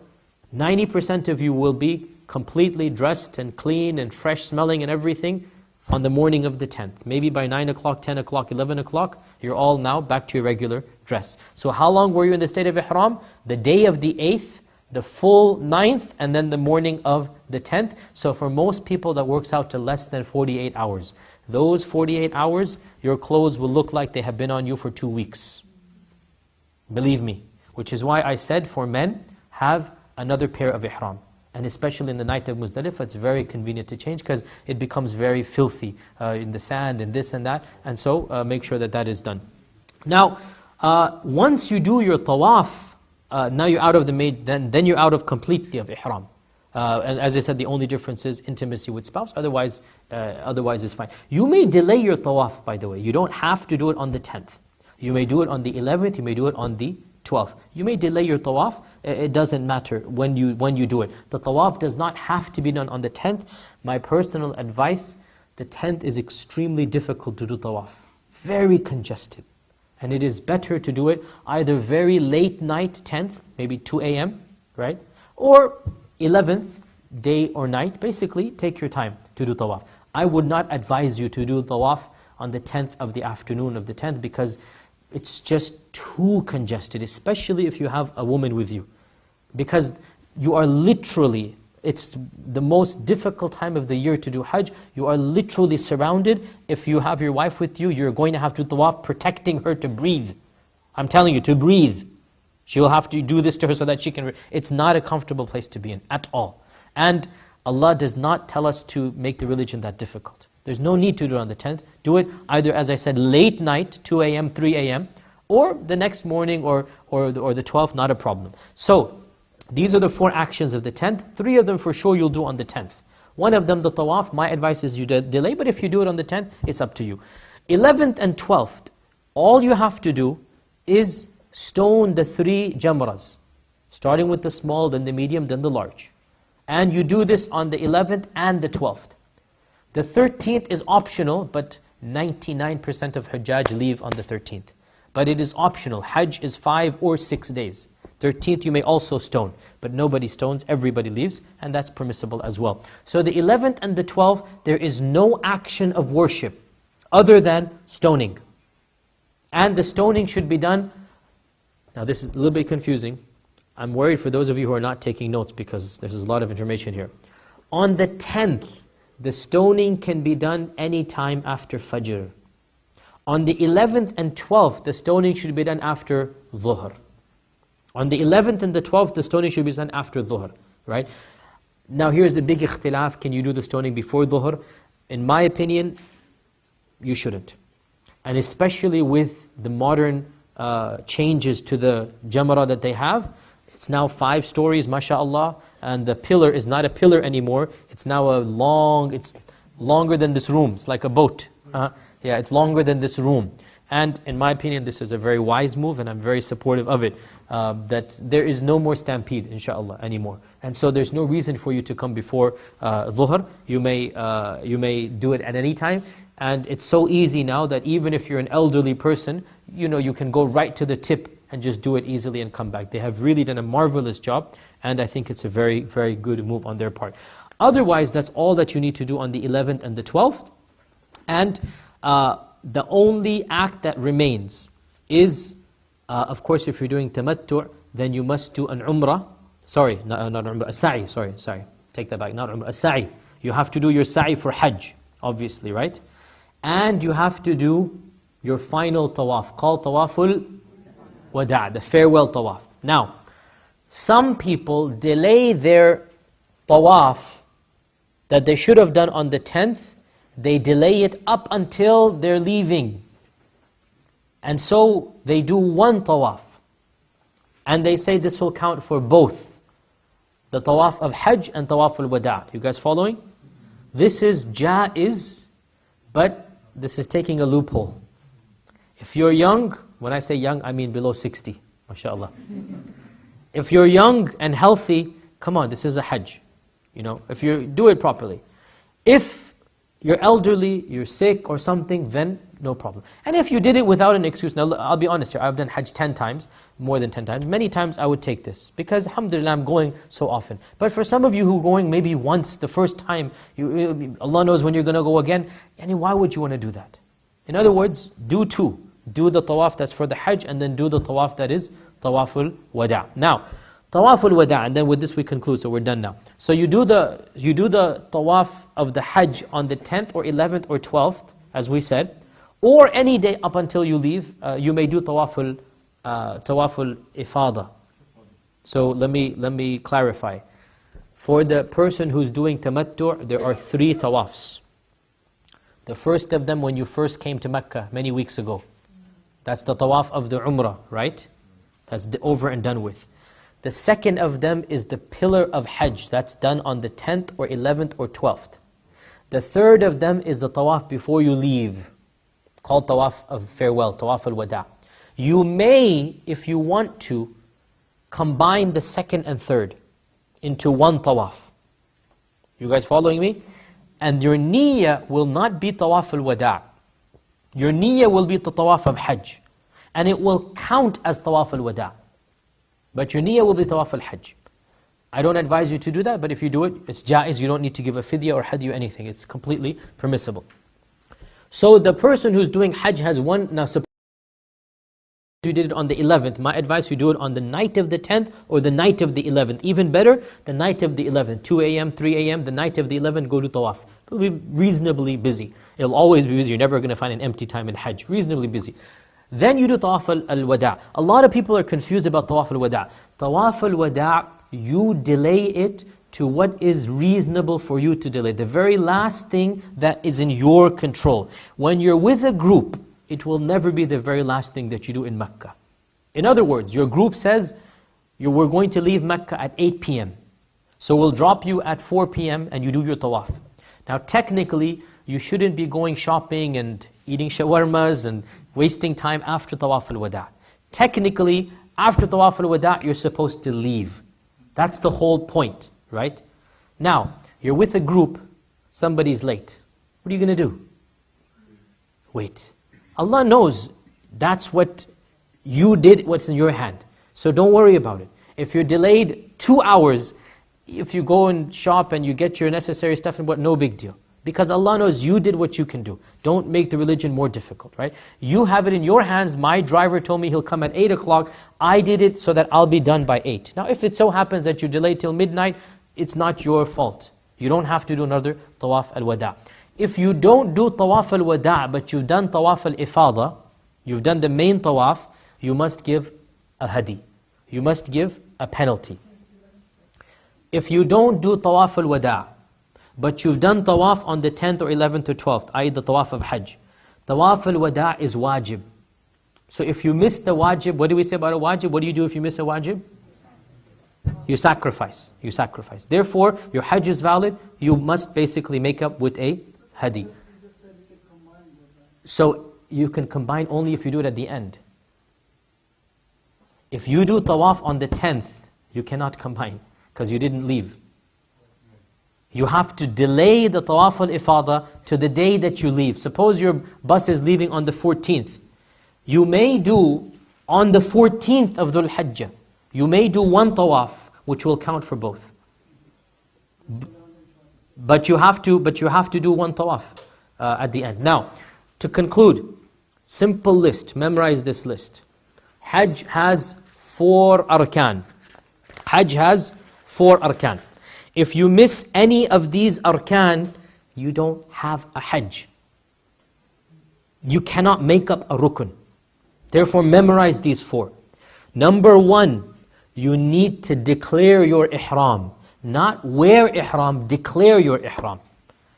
90% of you will be completely dressed and clean and fresh smelling and everything on the morning of the 10th. Maybe by 9 o'clock, 10 o'clock, 11 o'clock, you're all now back to your regular dress. So how long were you in the state of ihram? The day of the 8th, the full 9th, and then the morning of the 10th. So for most people that works out to less than 48 hours. Those 48 hours, your clothes will look like they have been on you for 2 weeks. Believe me. Which is why I said for men, have another pair of ihram. And especially in the night of Muzdalifah, it's very convenient to change because it becomes very filthy in the sand and this and that. And so make sure that that is done. Now, once you do your tawaf, now you're out of the then you're out of completely of ihram. And as I said, the only difference is intimacy with spouse. Otherwise it's fine. You may delay your tawaf, by the way. You don't have to do it on the 10th. You may do it on the 11th. You may do it on the 12th. You may delay your tawaf. It doesn't matter when you do it. The tawaf does not have to be done on the 10th. My personal advice, the 10th is extremely difficult to do tawaf. Very congested. And it is better to do it either very late night, 10th, maybe 2 a.m., right? Or 11th, day or night. Basically, take your time to do tawaf. I would not advise you to do tawaf on the 10th of the afternoon of the 10th because it's just too congested, especially if you have a woman with you. Because you are literally, it's the most difficult time of the year to do Hajj. You are literally surrounded. If you have your wife with you, you're going to have to tawaf protecting her to breathe. I'm telling you, to breathe. She will have to do this to her so that she can... It's not a comfortable place to be in at all. And Allah does not tell us to make the religion that difficult. There's no need to do it on the 10th. Do it either, as I said, late night, 2 a.m., 3 a.m., or the next morning or the 12th, not a problem. So, these are the 4 actions of the 10th. 3 of them for sure you'll do on the 10th. One of them, the tawaf, my advice is you delay, but if you do it on the 10th, it's up to you. 11th and 12th, all you have to do is stone the 3 jamras, starting with the small, then the medium, then the large. And you do this on the 11th and the 12th. The 13th is optional, but 99% of Hajjaj leave on the 13th. But it is optional. Hajj is 5 or 6 days. 13th you may also stone, but nobody stones, everybody leaves, and that's permissible as well. So the 11th and the 12th, there is no action of worship other than stoning. And the stoning should be done, now this is a little bit confusing. I'm worried for those of you who are not taking notes because there's a lot of information here. On the 10th, the stoning can be done any time after Fajr. On the 11th and 12th, the stoning should be done after Dhuhr. On the 11th and the 12th, the stoning should be done after Dhuhr, right? Now here's a big ikhtilaf, can you do the stoning before Dhuhr? In my opinion, you shouldn't. And especially with the modern changes to the jamra that they have, it's now 5 stories, mashallah, and the pillar is not a pillar anymore, it's now it's longer than this room, it's like a boat. Yeah, it's longer than this room. And in my opinion, this is a very wise move, and I'm very supportive of it, that there is no more stampede, inshallah, anymore. And so there's no reason for you to come before Dhuhr. You may do it at any time. And it's so easy now that even if you're an elderly person, you can go right to the tip and just do it easily and come back. They have really done a marvelous job, and I think it's a very, very good move on their part. Otherwise, that's all that you need to do on the 11th and the 12th. And the only act that remains is, of course, if you're doing tamattu', then you must do an umrah. Sorry, not umrah, a sa'i, sorry, take that back, not umrah, a sa'i. You have to do your sa'i for Hajj, obviously, right? And you have to do your final tawaf, called tawaful wada', the farewell tawaf. Now, some people delay their tawaf that they should have done on the 10th, they delay it up until they're leaving. And so they do one tawaf. And they say this will count for both. The tawaf of Hajj and tawaf al-wada'. You guys following? This is jaiz, but this is taking a loophole. If you're young, when I say young, I mean below 60, mashallah. If you're young and healthy, come on, this is a Hajj. If you do it properly. If you're elderly, you're sick or something, then no problem. And if you did it without an excuse, now I'll be honest here, I've done Hajj 10 times, more than 10 times. Many times I would take this, because alhamdulillah I'm going so often. But for some of you who are going maybe once, the first time, Allah knows when you're going to go again, why would you want to do that? In other words, do 2. Do the tawaf that's for the Hajj, and then do the tawaf that is tawaful wada'. Now, tawaful wada', and then with this we conclude, so we're done now. So you do the tawaf of the Hajj on the 10th or 11th or 12th, as we said, or any day up until you leave. You may do tawaful ifada. So let me clarify. For the person who's doing tamattu', there are 3 tawafs. The first of them when you first came to Mecca many weeks ago. That's the tawaf of the Umrah, right? That's over and done with. The second of them is the pillar of Hajj. That's done on the 10th or 11th or 12th. The third of them is the tawaf before you leave, called tawaf of farewell, tawaf al-wada'. You may, if you want to, combine the second and third into one tawaf. You guys following me? And your niyyah will not be tawaf al-wada'. Your niyyah will be the tawaf of Hajj. And it will count as tawaf al-wada'. But your niyyah will be tawaf al-Hajj. I don't advise you to do that, but if you do it, it's jaiz. You don't need to give a fidya or hadyu, anything. It's completely permissible. So the person who's doing Hajj has one. Now suppose you did it on the 11th. My advice, you do it on the night of the 10th or the night of the 11th. Even better, the night of the 11th. 2 a.m., 3 a.m., the night of the 11th, go to tawaf. It'll be reasonably busy. It'll always be busy. You're never going to find an empty time in Hajj. Reasonably busy. Then you do Tawaf al-Wada'. A lot of people are confused about Tawaf al-Wada'. Tawaf al-Wada', you delay it to what is reasonable for you to delay. The very last thing that is in your control. When you're with a group, it will never be the very last thing that you do in Mecca. In other words, your group says, we're going to leave Mecca at 8 p.m. So we'll drop you at 4 p.m. and you do your tawaf. Now technically, you shouldn't be going shopping and eating shawarmas and wasting time after Tawaf al-Wada'. Technically, after Tawaf al-Wada', you're supposed to leave. That's the whole point, right? Now, you're with a group, somebody's late. What are you going to do? Wait. Allah knows that's what you did, what's in your hand. So don't worry about it. If you're delayed 2 hours, if you go and shop and you get your necessary stuff and what, no big deal. Because Allah knows you did what you can do. Don't make the religion more difficult, right? You have it in your hands. My driver told me he'll come at 8 o'clock. I did it so that I'll be done by 8. Now if it so happens that you delay till midnight, it's not your fault. You don't have to do another Tawaf al-Wada'. If you don't do Tawaf al-Wada' but you've done Tawaf al-Ifada, you've done the main Tawaf, you must give a hadi. You must give a penalty. If you don't do Tawaf al-Wada', but you've done Tawaf on the 10th or 11th or 12th, i.e. the Tawaf of Hajj, Tawaf al-Wada' is wajib. So if you miss the wajib, what do we say about a wajib? What do you do if you miss a wajib? You sacrifice. You sacrifice. Therefore, your Hajj is valid. You must basically make up with a hadi. So you can combine only if you do it at the end. If you do Tawaf on the 10th, you cannot combine because you didn't leave. You have to delay the Tawaf al-Ifada to the day that you leave. Suppose your bus is leaving on the 14th. You may do on the 14th of Dhul Hajjah. You may do one Tawaf, which will count for both. But you have to do one Tawaf at the end. Now, to conclude, simple list, memorize this list. Hajj has 4 arkan. Hajj has 4 arkan. If you miss any of these arkan, you don't have a Hajj. You cannot make up a rukun. Therefore, memorize these 4. Number 1, you need to declare your ihram. Not wear ihram, declare your ihram.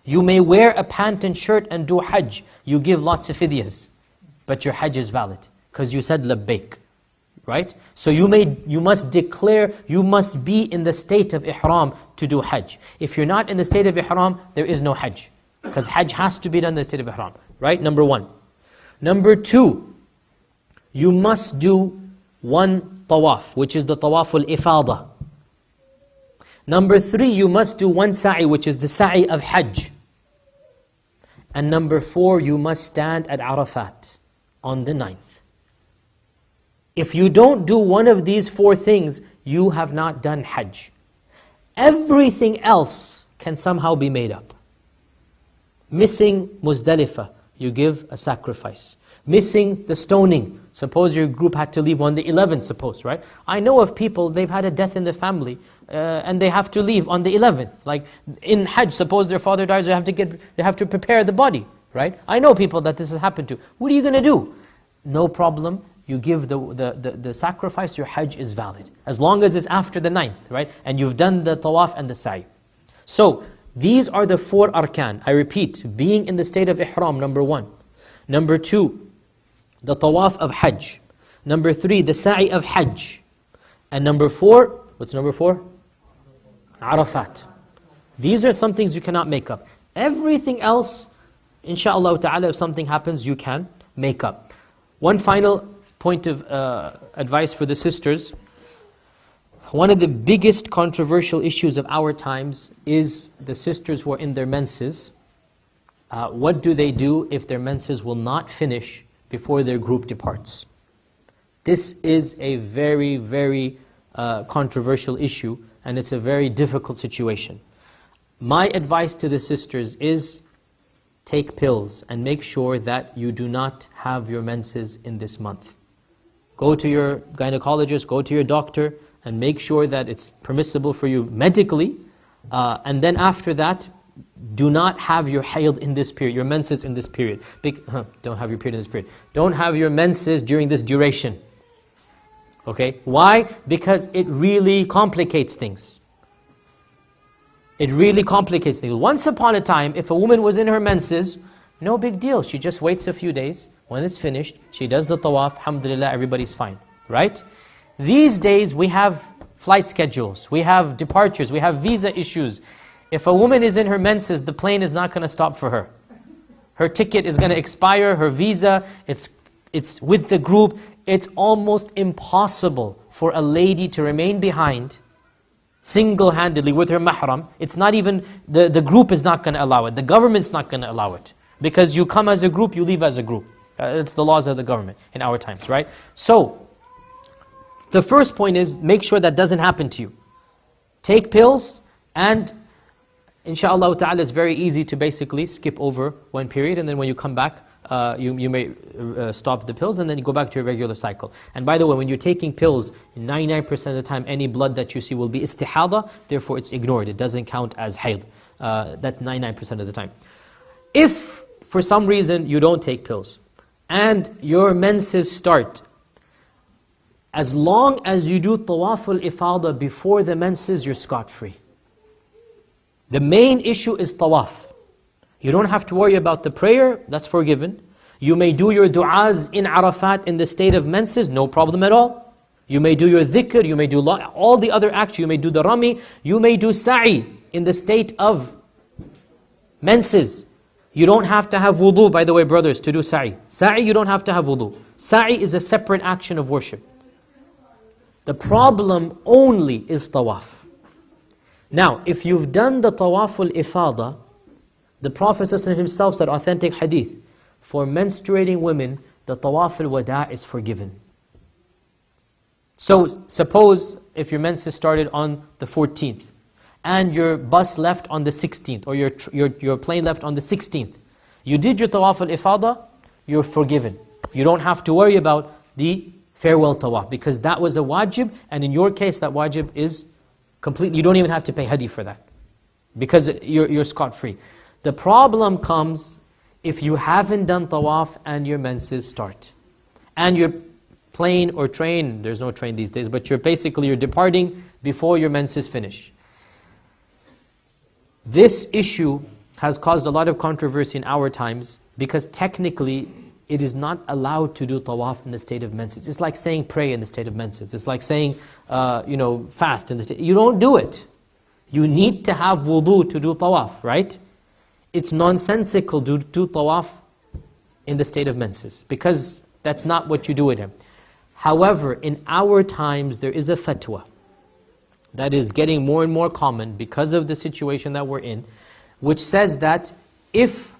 You may wear a pant and shirt and do Hajj. You give lots of fidyas, but your Hajj is valid because you said labbaik. Right? So you must declare, you must be in the state of ihram to do Hajj. If you're not in the state of ihram, there is no Hajj. Because Hajj has to be done in the state of ihram. Right? Number 1. Number 2, you must do 1 tawaf, which is the Tawaf al-Ifada. Number 3, you must do 1 sa'i, which is the sa'i of Hajj. And number 4, you must stand at Arafat on the 9th. If you don't do one of these 4 things, you have not done Hajj. Everything else can somehow be made up. Missing Muzdalifah, you give a sacrifice. Missing the stoning, suppose your group had to leave on the 11th, suppose, right? I know of people, they've had a death in the family, and they have to leave on the 11th. Like in Hajj, suppose their father dies, they have to prepare the body, right? I know people that this has happened to. What are you going to do? No problem. You give the sacrifice, your Hajj is valid. As long as it's after the 9th, right? And you've done the tawaf and the sa'i. So, these are the 4 arkan. I repeat, being in the state of ihram, number 1. Number 2, the tawaf of Hajj. Number 3, the sa'i of Hajj. And number 4, what's number 4? Arafat. These are some things you cannot make up. Everything else, inshaAllah ta'ala, if something happens, you can make up. One final point of advice for the sisters. One of the biggest controversial issues of our times is the sisters who are in their menses. What do they do if their menses will not finish before their group departs? This is a very, very controversial issue, and it's a very difficult situation. My advice to the sisters is take pills and make sure that you do not have your menses in this month. Go to your gynecologist, go to your doctor, and make sure that it's permissible for you medically. And then after that, do not have your hayd in this period, your menses in this period. Don't have your period in this period. Don't have your menses during this duration. Okay, why? Because it really complicates things. It really complicates things. Once upon a time, if a woman was in her menses, no big deal. She just waits a few days. When it's finished, she does the tawaf. Alhamdulillah, everybody's fine. Right? These days, we have flight schedules. We have departures. We have visa issues. If a woman is in her menses, the plane is not going to stop for her. Her ticket is going to expire. Her visa, it's with the group. It's almost impossible for a lady to remain behind single-handedly with her mahram. It's not even, the group is not going to allow it. The government's not going to allow it. Because you come as a group, you leave as a group. It's the laws of the government in our times, right? So, the first point is, make sure that doesn't happen to you. Take pills, and inshallah ta'ala, it's very easy to basically skip over one period, and then when you come back, you may stop the pills and then you go back to your regular cycle. And by the way, when you're taking pills, 99% of the time, any blood that you see will be istihada, therefore it's ignored. It doesn't count as hayd. That's 99% of the time. If, for some reason, you don't take pills, and your menses start, as long as you do tawaf al-ifada before the menses, you're scot-free. The main issue is tawaf. You don't have to worry about the prayer, that's forgiven. You may do your du'as in Arafat in the state of menses, no problem at all. You may do your dhikr, you may do all the other acts, you may do the rami, you may do sa'i in the state of menses. You don't have to have wudu, by the way, brothers, to do sa'i. Sa'i, you don't have to have wudu. Sa'i is a separate action of worship. The problem only is tawaf. Now, if you've done the tawaf al-ifada, the Prophet himself said, authentic hadith, for menstruating women, the tawaf al-wada' is forgiven. So, suppose if your menses started on the 14th, and your bus left on the 16th, or your plane left on the 16th, you did your tawaf al-ifada, you're forgiven. You don't have to worry about the farewell tawaf, because that was a wajib, and in your case, that wajib is completely, you don't even have to pay hadi for that, because you're scot-free. The problem comes if you haven't done tawaf and your menses start. And your plane or train, there's no train these days, but you're departing before your menses finish. This issue has caused a lot of controversy in our times, because technically it is not allowed to do tawaf in the state of menses. It's like saying pray in the state of menses. It's like saying, fast in the state. You don't do it. You need to have wudu to do tawaf, right? It's nonsensical to do tawaf in the state of menses, because that's not what you do with him. However, in our times, there is a fatwa that is getting more and more common because of the situation that we're in, which says that if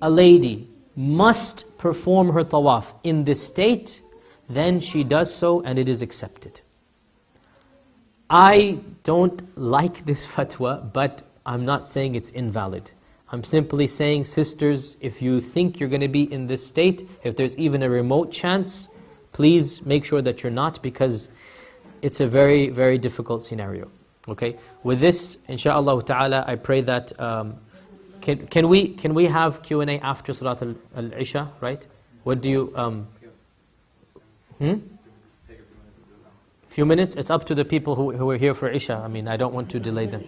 a lady must perform her tawaf in this state, then she does so and it is accepted. I don't like this fatwa, but I'm not saying it's invalid. I'm simply saying, sisters, if you think you're going to be in this state, if there's even a remote chance, please make sure that you're not, because it's a very, very difficult scenario. Okay? With this, inshaAllah ta'ala, I pray that, can we have Q&A after Salat al-Isha, right? What do you, Few minutes? It's up to the people who are here for Isha. I mean, I don't want to delay them.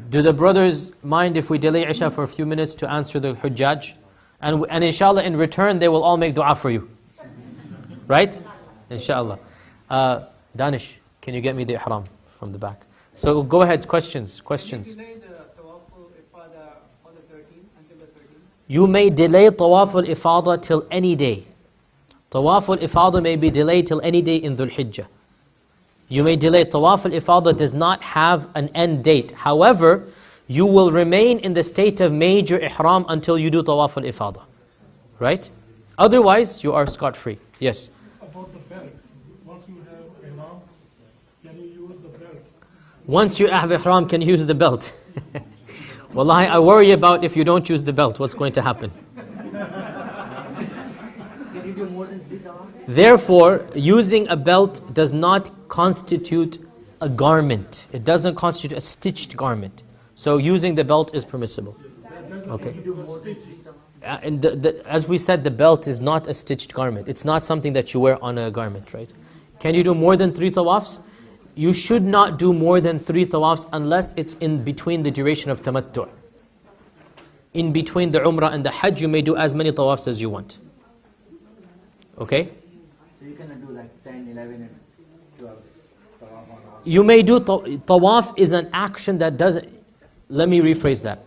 Do the brothers mind if we delay Isha for a few minutes to answer the Hujjaj? And inshallah, in return, they will all make dua for you. Right? Inshallah. Danish, can you get me the ihram from the back? So go ahead, questions. You may delay tawaf al-ifada till any day. Tawaf al-ifada may be delayed till any day in Dhul Hijjah. You may delay. Tawaf al-ifada does not have an end date. However, you will remain in the state of major ihram until you do tawaf al-ifada. Right? Otherwise, you are scot-free. Yes? About the belt. Once you have ihram, can you use the belt? Once you have ihram, can you use the belt? Wallahi, I worry about if you don't use the belt, what's going to happen. Can you do more than 3 tawaf? Therefore, using a belt does not constitute a garment. It doesn't constitute a stitched garment. So using the belt is permissible. Okay. And as we said, the belt is not a stitched garment. It's not something that you wear on a garment, right? Can you do more than 3 tawafs? You should not do more than 3 tawafs unless it's in between the duration of tamattu'. In between the umrah and the hajj, you may do as many tawafs as you want. Okay? So you cannot do like 10, 11 and 12 tawaf on all. You may do tawaf is an action that doesn't, let me rephrase that.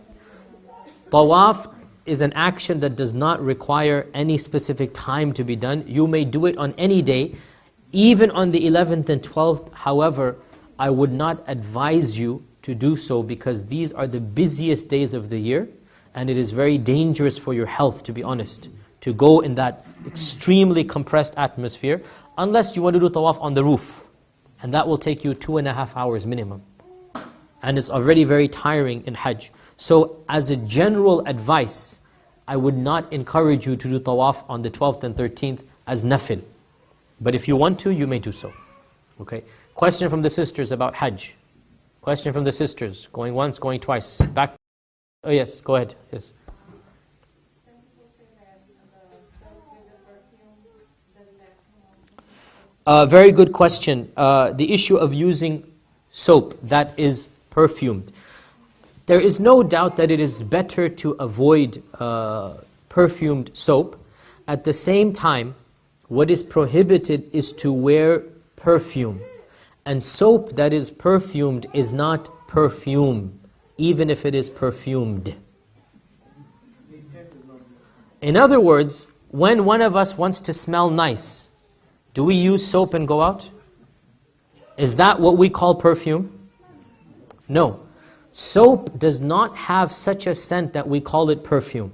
Tawaf is an action that does not require any specific time to be done. You may do it on any day, even on the 11th and 12th. However, I would not advise you to do so because these are the busiest days of the year and it is very dangerous for your health, to be honest, to go in that extremely compressed atmosphere unless you want to do tawaf on the roof. And that will take you 2.5 hours minimum. And it's already very tiring in Hajj. So as a general advice, I would not encourage you to do tawaf on the 12th and 13th as nafil. But if you want to, you may do so. Okay. Question from the sisters about Hajj. Question from the sisters. Going once, going twice. Back. Oh yes, go ahead. Yes. Very good question. The issue of using soap that is perfumed. There is no doubt that it is better to avoid perfumed soap. At the same time, what is prohibited is to wear perfume. And soap that is perfumed is not perfume, even if it is perfumed. In other words, when one of us wants to smell nice, do we use soap and go out? Is that what we call perfume? No. Soap does not have such a scent that we call it perfume.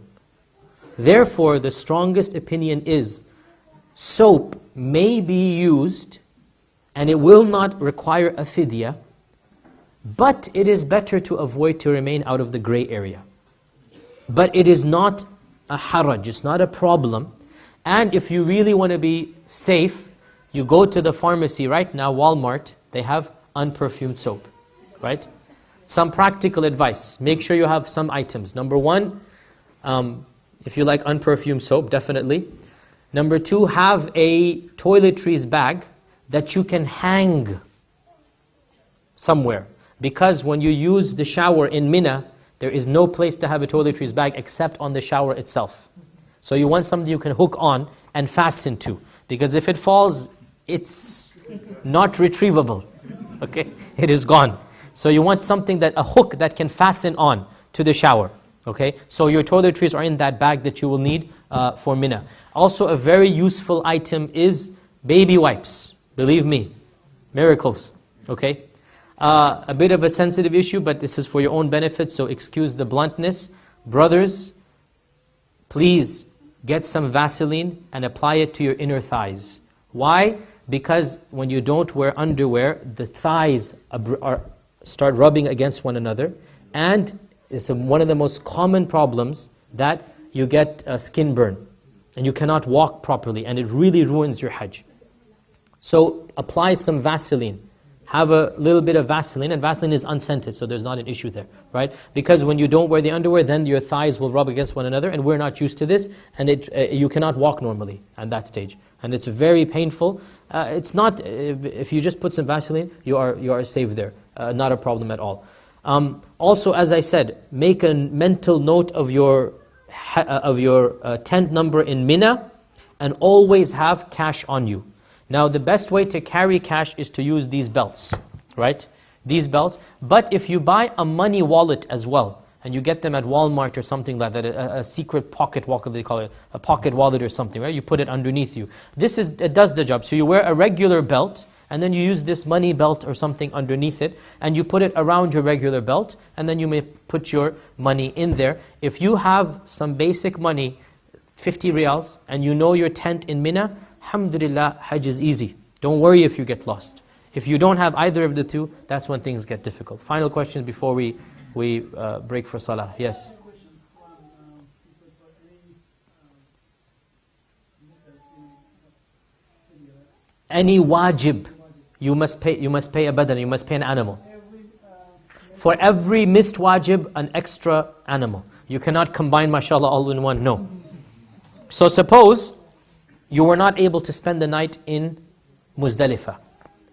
Therefore, the strongest opinion is soap may be used and it will not require a fidya, but it is better to avoid to remain out of the gray area. But it is not a haraj, it's not a problem. And if you really want to be safe, you go to the pharmacy right now, Walmart, they have unperfumed soap, right? Some practical advice, make sure you have some items. Number 1, if you like unperfumed soap, definitely. Number 2, have a toiletries bag that you can hang somewhere. Because when you use the shower in Mina, there is no place to have a toiletries bag except on the shower itself. So you want something you can hook on and fasten to. Because if it falls, it's not retrievable. Okay, it is gone. So you want something that, a hook that can fasten on to the shower. Okay, so your toiletries are in that bag that you will need for Mina. Also a very useful item is baby wipes. Believe me, miracles. Okay, a bit of a sensitive issue, but this is for your own benefit, so excuse the bluntness. Brothers, please get some Vaseline and apply it to your inner thighs. Why? Because when you don't wear underwear, the thighs start rubbing against one another, and it's one of the most common problems that you get skin burn, and you cannot walk properly, and it really ruins your Hajj. So apply some Vaseline. Have a little bit of Vaseline, and Vaseline is unscented, so there's not an issue there, right? Because when you don't wear the underwear, then your thighs will rub against one another, and we're not used to this, and you cannot walk normally at that stage. And it's very painful. It's not, if you just put some Vaseline, you are safe there. Not a problem at all. Also, as I said, make a mental note of your tent number in Mina, and always have cash on you. Now, the best way to carry cash is to use these belts, right? These belts. But if you buy a money wallet as well, and you get them at Walmart or something like that, a secret pocket wallet, they call it, a pocket wallet or something, right? You put it underneath you. It does the job. So you wear a regular belt, and then you use this money belt or something underneath it, and you put it around your regular belt, and then you may put your money in there. If you have some basic money, 50 riyals, and you know your tent in Mina, alhamdulillah, Hajj is easy. Don't worry if you get lost. If you don't have either of the two, that's when things get difficult. Final questions before we break for Salah. Yes? Any wajib, you must pay a badan, you must pay an animal. For every missed wajib, an extra animal. You cannot combine, mashallah, all in one. No. So suppose you were not able to spend the night in Muzdalifah,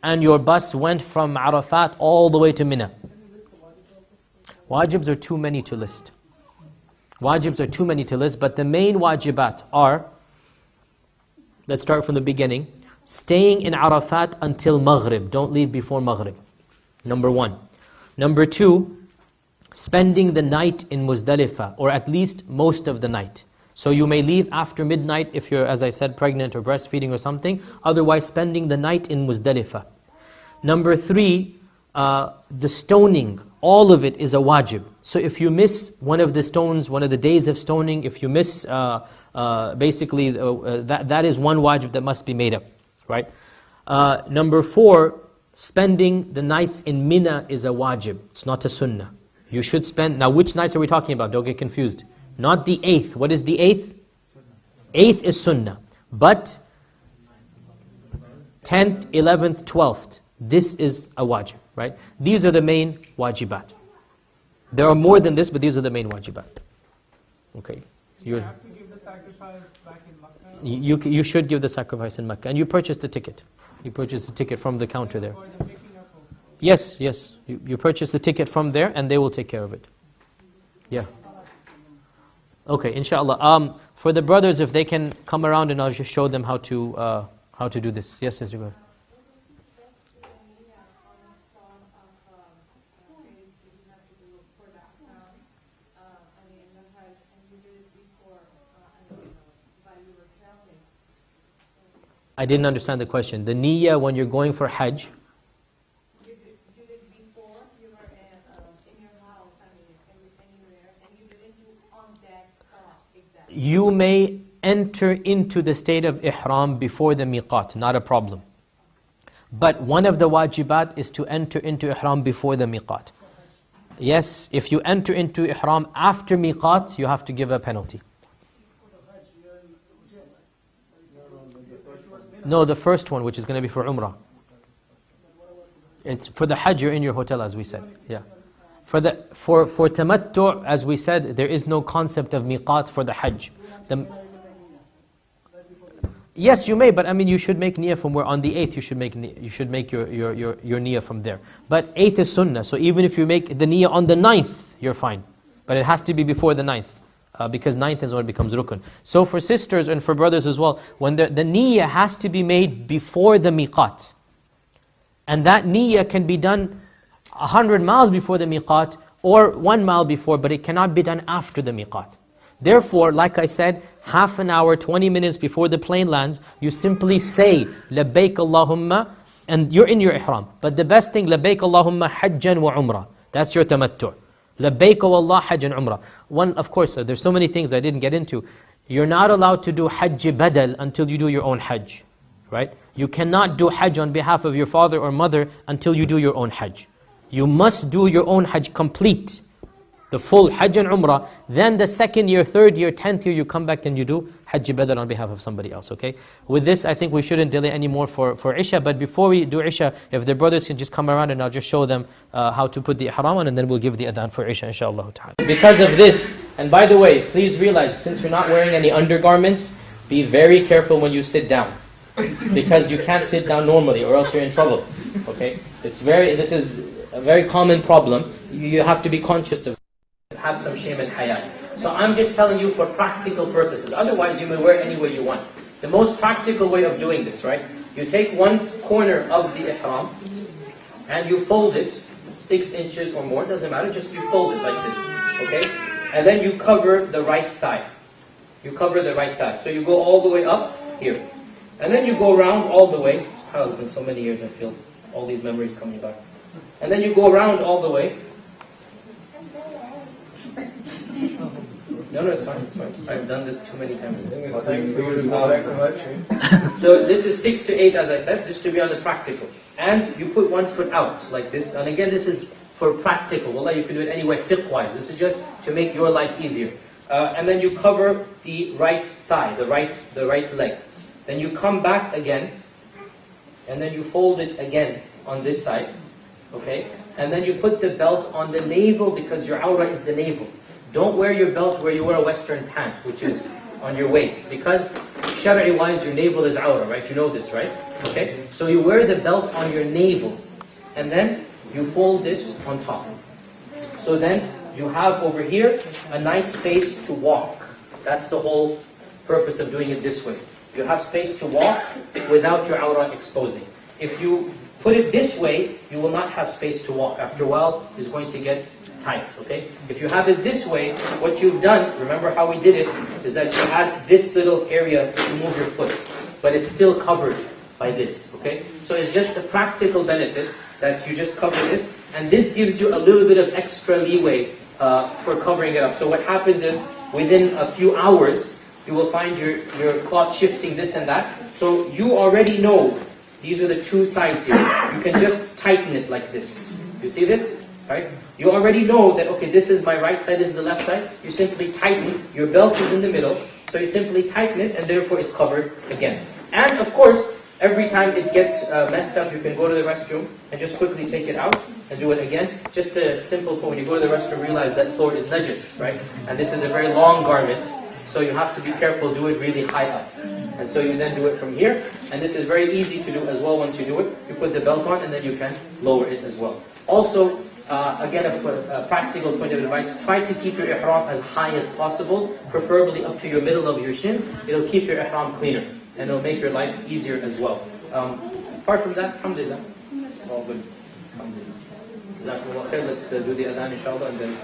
and your bus went from Arafat all the way to Mina. Wajibs are too many to list. Wajibs are too many to list, but the main wajibat are, let's start from the beginning, staying in Arafat until Maghrib. Don't leave before Maghrib. Number one. Number two, spending the night in Muzdalifah, or at least most of the night. So you may leave after midnight if you're, as I said, pregnant or breastfeeding or something. Otherwise, spending the night in Muzdalifah. Number three, the stoning. All of it is a wajib. So if you miss one of the stones, one of the days of stoning, if you miss, basically, that is one wajib that must be made up. Right? Number four, spending the nights in Mina is a wajib. It's not a sunnah. You should spend... Now, which nights are we talking about? Don't get confused. Not the 8th. What is the 8th? 8th is sunnah. But 10th, 11th, 12th, this is a wajib, right? These are the main wajibat. There are more than this, but these are the main wajibat. Okay. So You have to give the sacrifice back in Makkah? you should give the sacrifice in Makkah. And you purchase the ticket. You purchase the ticket from the counter there. For the picking up of... Yes, yes. You purchase the ticket from there and they will take care of it. Yeah. Okay, inshallah. For the brothers, if they can come around and I'll just show them how to do this. Yes, yes, you go ahead. I didn't understand the question. The niyyah when you're going for Hajj. You did it before you were in your house, anywhere, and you didn't do on that spot exactly. You may enter into the state of ihram before the miqat, not a problem. But one of the wajibat is to enter into ihram before the miqat. Yes, if you enter into ihram after miqat, you have to give a penalty. No, the first one, which is going to be for Umrah. It's for the Hajj, you're in your hotel, as we said. Yeah. For tamattu', as we said, there is no concept of miqat for the Hajj. Yes, you may, but I mean, you should make niyyah from where on the 8th you should make your niyyah from there. But 8th is sunnah, so even if you make the niyyah on the 9th, you're fine. But it has to be before the 9th. Because 9th is when it becomes rukun. So for sisters and for brothers as well, when the niyyah has to be made before the miqat. And that niyyah can be done 100 miles before the miqat or 1 mile before, but it cannot be done after the miqat. Therefore, like I said, half an hour, 20 minutes before the plane lands, you simply say, Labbaik Allahumma, and you're in your ihram. But the best thing, Labbaik Allahumma hajjan wa umrah. That's your tamattu'. Labbaik wallah hajj and umrah. One, of course, there's so many things I didn't get into. You're not allowed to do hajj badal until you do your own hajj, right? You cannot do hajj on behalf of your father or mother until you do your own hajj. You must do your own hajj complete, the full hajj and umrah. Then the 2nd year, 3rd year, 10th year, you come back and you do hajj badal on behalf of somebody else, okay? With this, I think we shouldn't delay anymore for Isha, but before we do Isha, if the brothers can just come around and I'll just show them how to put the ihram on, and then we'll give the adhan for Isha, inshallah ta'ala. Because of this, and by the way, please realize, since you're not wearing any undergarments, be very careful when you sit down. Because you can't sit down normally, or else you're in trouble, okay? This is a very common problem. You have to be conscious of it. Have some shame and haya. So I'm just telling you for practical purposes. Otherwise, you may wear any way you want. The most practical way of doing this, right? You take one corner of the ihram and you fold it 6 inches or more, doesn't matter, just you fold it like this, okay? And then you cover the right thigh. You cover the right thigh. So you go all the way up here. And then you go around all the way. It's been so many years, I feel all these memories coming back. And then you go around all the way. No, it's fine, it's fine. I've done this too many times. So this is 6 to 8, as I said, just to be on the practical. And you put one foot out, like this. And again, this is for practical. Wallah, you can do it anyway, fiqh-wise. This is just to make your life easier. And then you cover the right thigh, the right leg. Then you come back again, and then you fold it again on this side. Okay? and then you put the belt on the navel because your awrah is the navel. Don't wear your belt where you wear a western pant, which is on your waist, because Shar'i wise your navel is awrah, right? You know this, right? Okay? So you wear the belt on your navel, and then you fold this on top. So then you have over here a nice space to walk. That's the whole purpose of doing it this way. You have space to walk without your awrah exposing. If you put it this way, you will not have space to walk. After a while, it's going to get tight, okay? If you have it this way, what you've done, remember how we did it, is that you had this little area to move your foot, but it's still covered by this, okay? So it's just a practical benefit that you just cover this, and this gives you a little bit of extra leeway for covering it up. So what happens is, within a few hours, you will find your cloth shifting this and that. So you already know, these are the two sides here. You can just tighten it like this. You see this? Right? You already know that, okay, this is my right side, this is the left side. You simply tighten, your belt is in the middle, so you simply tighten it, and therefore it's covered again. And of course, every time it gets messed up, you can go to the restroom and just quickly take it out and do it again. Just a simple point, when you go to the restroom, realize that floor is najis, right? And this is a very long garment, so you have to be careful, do it really high up. And so you then do it from here, and this is very easy to do as well once you do it. You put the belt on, and then you can lower it as well. Also, again, a practical point of advice, try to keep your ihram as high as possible, preferably up to your middle of your shins. It'll keep your ihram cleaner, and it'll make your life easier as well. Apart from that, alhamdulillah, all good. Alhamdulillah. Jazakumullah khair. Let's do the adhan inshallah, and then